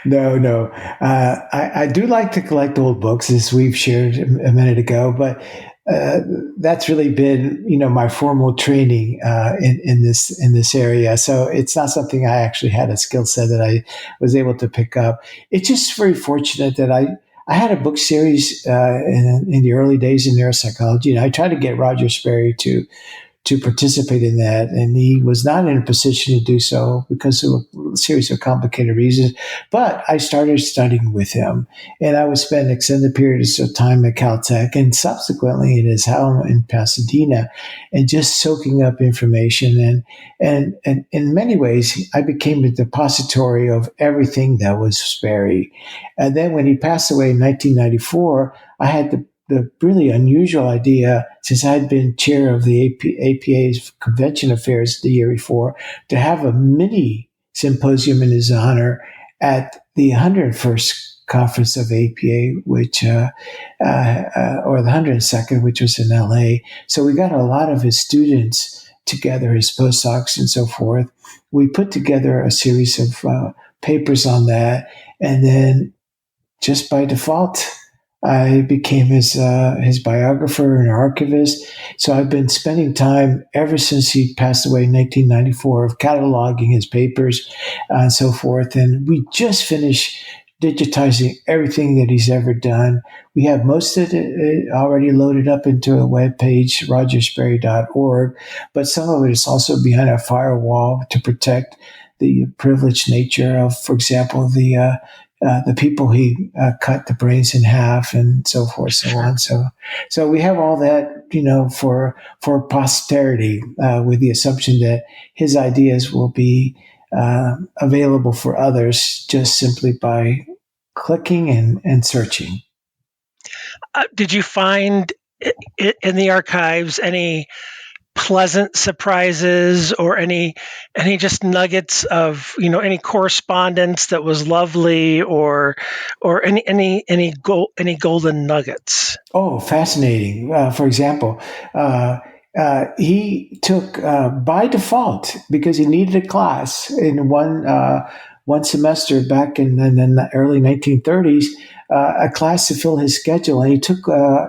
No. I do like to collect old books, as we've shared a minute ago, but that's really been, my formal training in this area. So it's not something I actually had a skill set that I was able to pick up. It's just very fortunate that I had a book series in the early days in neuropsychology, and I tried to get Roger Sperry to participate in that, and he was not in a position to do so because of a series of complicated reasons. But I started studying with him, and I would spend extended periods of time at Caltech and subsequently in his home in Pasadena, and just soaking up information. And in many ways, I became a depository of everything that was Sperry. And then when he passed away in 1994, I had the really unusual idea, since I had been chair of the APA's convention affairs the year before, to have a mini symposium in his honor at the 101st conference of APA, which or the 102nd, which was in LA. So we got a lot of his students together, his postdocs and so forth. We put together a series of papers on that, and then just by default, I became his biographer and archivist. So I've been spending time ever since he passed away in 1994 of cataloging his papers and so forth. And we just finished digitizing everything that he's ever done. We have most of it already loaded up into a web page, rogersperry.org, but some of it is also behind a firewall to protect the privileged nature of, for example, the people he cut the brains in half and so forth, so on. So we have all that, for posterity, with the assumption that his ideas will be available for others just simply by clicking and searching. Did you find in the archives any pleasant surprises or any just nuggets of any correspondence that was lovely or any golden nuggets? Oh, fascinating. For example, he took by default because he needed a class in one semester back in the early 1930s, a class to fill his schedule, and he took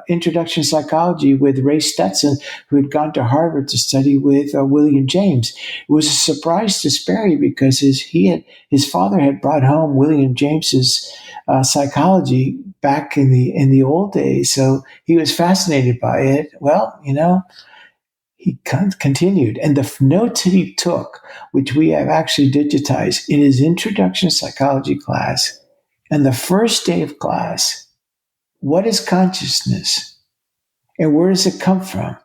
introduction to psychology with Ray Stetson, who had gone to Harvard to study with William James. It was a surprise to Sperry because his father had brought home William James's psychology back in the old days, so he was fascinated by it. Well, he continued, and the notes that he took, which we have actually digitized in his introduction to psychology class, and the first day of class, what is consciousness and where does it come from,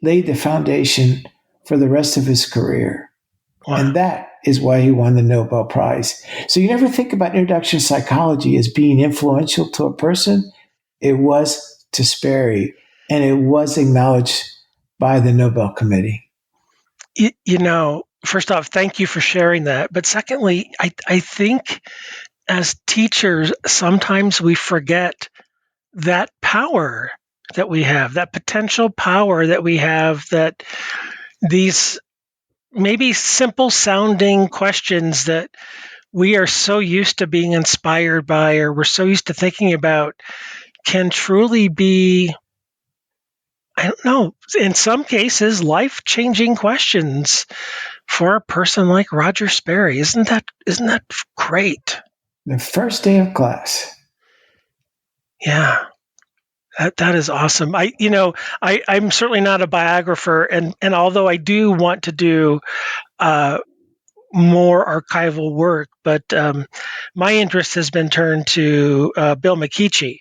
laid the foundation for the rest of his career. Wow. And that is why he won the Nobel Prize. So you never think about introduction to psychology as being influential to a person. It was to Sperry, and it was acknowledged by the Nobel Committee. First off, thank you for sharing that. But secondly, I think as teachers, sometimes we forget that power that we have, that potential power that we have, that these maybe simple sounding questions that we are so used to being inspired by, or we're so used to thinking about, can truly be, I don't know, in some cases, life-changing questions for a person like Roger Sperry. Isn't that great? The first day of class. Yeah. That is awesome. I'm certainly not a biographer, and although I do want to do more archival work, but my interest has been turned to Bill McKeachie.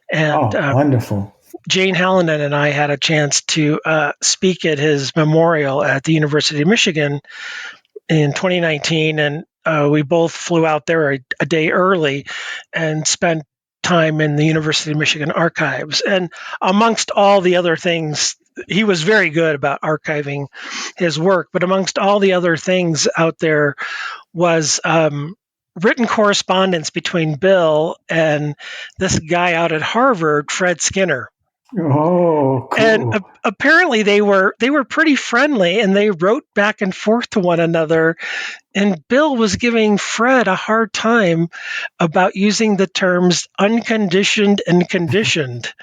And wonderful. Jane Hallinan and I had a chance to speak at his memorial at the University of Michigan in 2019, and we both flew out there a day early and spent time in the University of Michigan archives. And amongst all the other things, he was very good about archiving his work, but amongst all the other things out there was written correspondence between Bill and this guy out at Harvard, Fred Skinner. Oh, cool. And apparently they were pretty friendly, and they wrote back and forth to one another. And Bill was giving Fred a hard time about using the terms unconditioned and conditioned.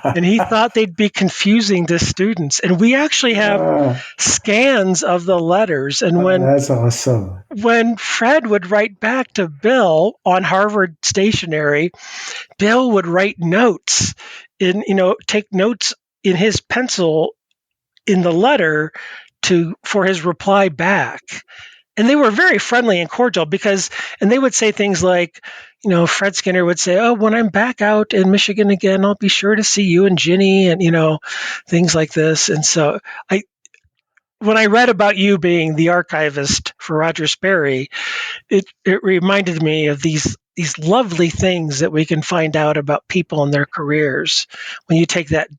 And he thought they'd be confusing to students. And we actually have scans of the letters. And that's awesome. When Fred would write back to Bill on Harvard stationery, Bill would write notes take notes in his pencil in the letter for his reply back. And they were very friendly and cordial and they would say things like, Fred Skinner would say, "Oh, when I'm back out in Michigan again, I'll be sure to see you and Ginny," and, things like this. And so when I read about you being the archivist for Roger Sperry, it reminded me of these lovely things that we can find out about people and their careers when you take that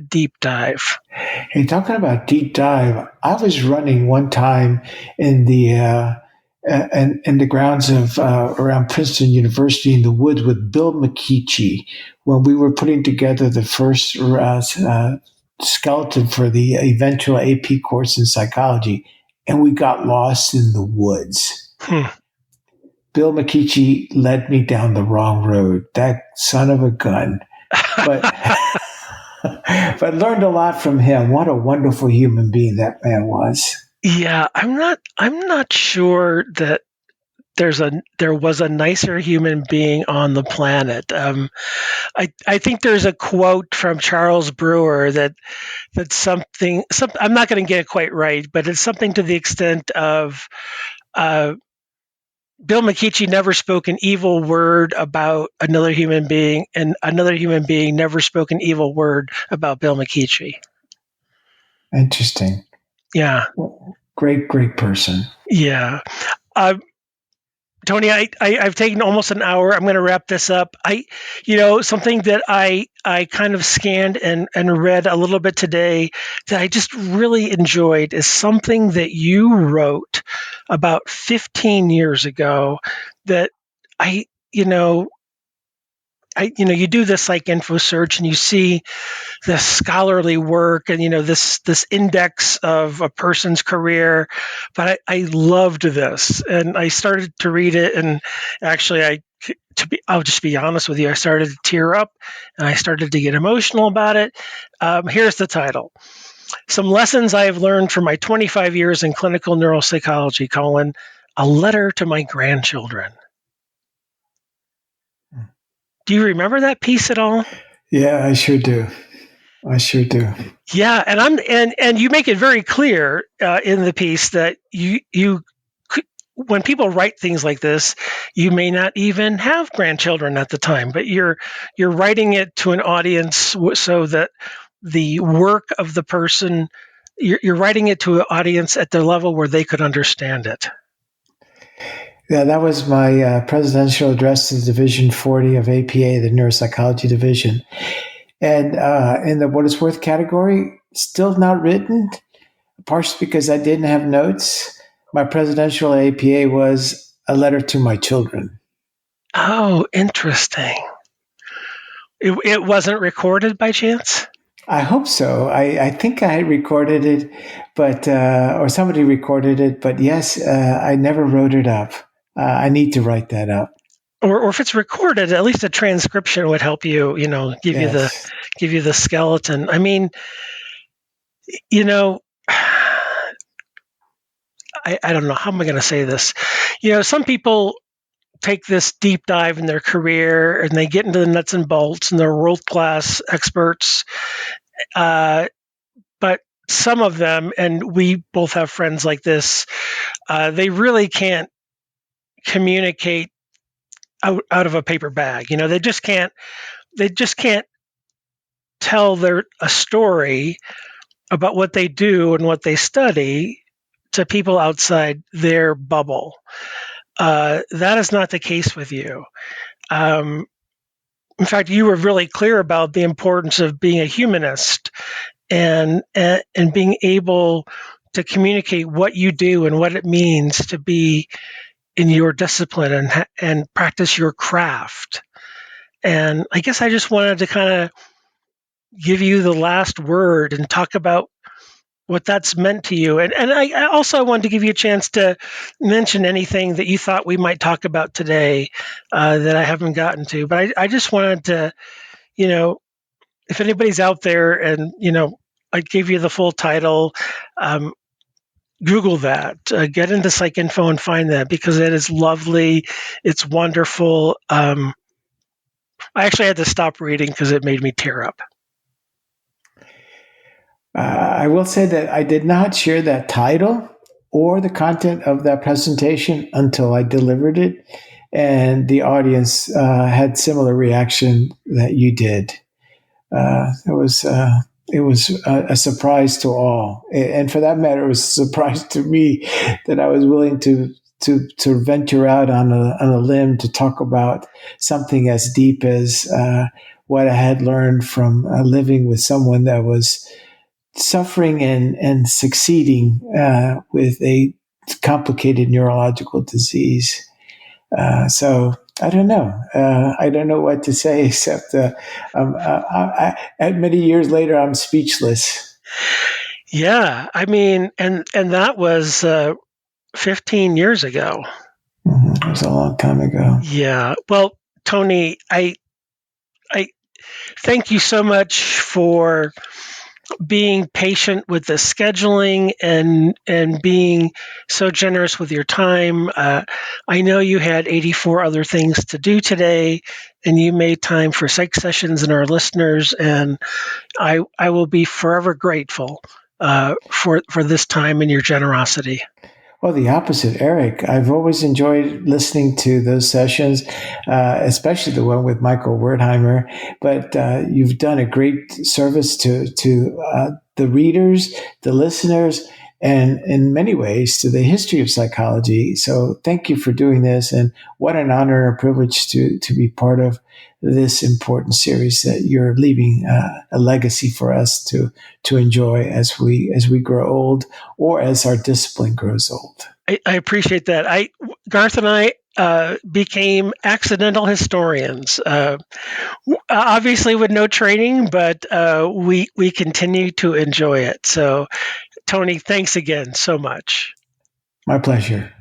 deep dive. Hey, talking about deep dive, I was running one time in the grounds of around Princeton University in the woods with Bill McKeachie when we were putting together the first skeleton for the eventual AP course in psychology, and we got lost in the woods. Bill McKeachie led me down the wrong road. That son of a gun. But learned a lot from him. What a wonderful human being that man was. Yeah, I'm not sure that there was a nicer human being on the planet. I think there's a quote from Charles Brewer that something I'm not going to get it quite right, but it's something to the extent of Bill McKeachie never spoke an evil word about another human being, and another human being never spoke an evil word about Bill McKeachie. Interesting. Yeah. Great person. Yeah. Tony, I've taken almost an hour. I'm going to wrap this up. Something that I kind of scanned and read a little bit today that I just really enjoyed is something that you wrote about 15 years ago that you do this like info search and you see this scholarly work and this index of a person's career, but I loved this and I started to read it, and actually I'll just be honest with you, I started to tear up and I started to get emotional about it. Here's the title: Some Lessons I Have Learned from My 25 Years in Clinical Neuropsychology, a letter to my grandchildren. Do you remember that piece at all? Yeah, I sure do. Yeah, and you make it very clear in the piece that you when people write things like this, you may not even have grandchildren at the time, but you're writing it to an audience so that the work of the person, you're writing it to an audience at the level where they could understand it. Yeah, that was my presidential address to Division 40 of APA, the Neuropsychology Division. And in the what it's worth category, still not written, partially because I didn't have notes. My presidential APA was a letter to my children. Oh, interesting. It wasn't recorded by chance? I hope so. I think I recorded it, but or somebody recorded it. But yes, I never wrote it up. I need to write that up. Or if it's recorded, at least a transcription would help you. Give you the skeleton. I mean, I don't know, how am I going to say this? Some people take this deep dive in their career and they get into the nuts and bolts and they're world-class experts. But some of them, and we both have friends like this, they really can't communicate out of a paper bag. They just can't tell a story about what they do and what they study to people outside their bubble. That is not the case with you. In fact, you were really clear about the importance of being a humanist and being able to communicate what you do and what it means to be in your discipline and practice your craft. And I guess I just wanted to kind of give you the last word and talk about what that's meant to you. And I also wanted to give you a chance to mention anything that you thought we might talk about today that I haven't gotten to. But I just wanted to, if anybody's out there and, I gave you the full title, Google that, get into PsycInfo and find that, because it is lovely. It's wonderful. I actually had to stop reading because it made me tear up. I will say that I did not share that title or the content of that presentation until I delivered it, and the audience had similar reaction that you did. It was a surprise to all, and for that matter, it was a surprise to me that I was willing to venture out on a limb to talk about something as deep as what I had learned from living with someone that was suffering and succeeding with a complicated neurological disease. So I don't know. I don't know what to say except many years later, I'm speechless. Yeah, I mean, and that was 15 years ago. Mm-hmm. It was a long time ago. Yeah. Well, Tony, I thank you so much for being patient with the scheduling and being so generous with your time. I know you had 84 other things to do today, and you made time for psych sessions and our listeners, and I will be forever grateful for this time and your generosity. Well, the opposite, Eric. I've always enjoyed listening to those sessions, especially the one with Michael Wertheimer. But you've done a great service to the readers, the listeners, and in many ways to the history of psychology. So thank you for doing this. And what an honor and a privilege to be part of this important series that you're leaving a legacy for us to enjoy as we grow old or as our discipline grows old. I appreciate that. Garth and I became accidental historians, obviously with no training, but we continue to enjoy it. So, Tony, thanks again so much. My pleasure.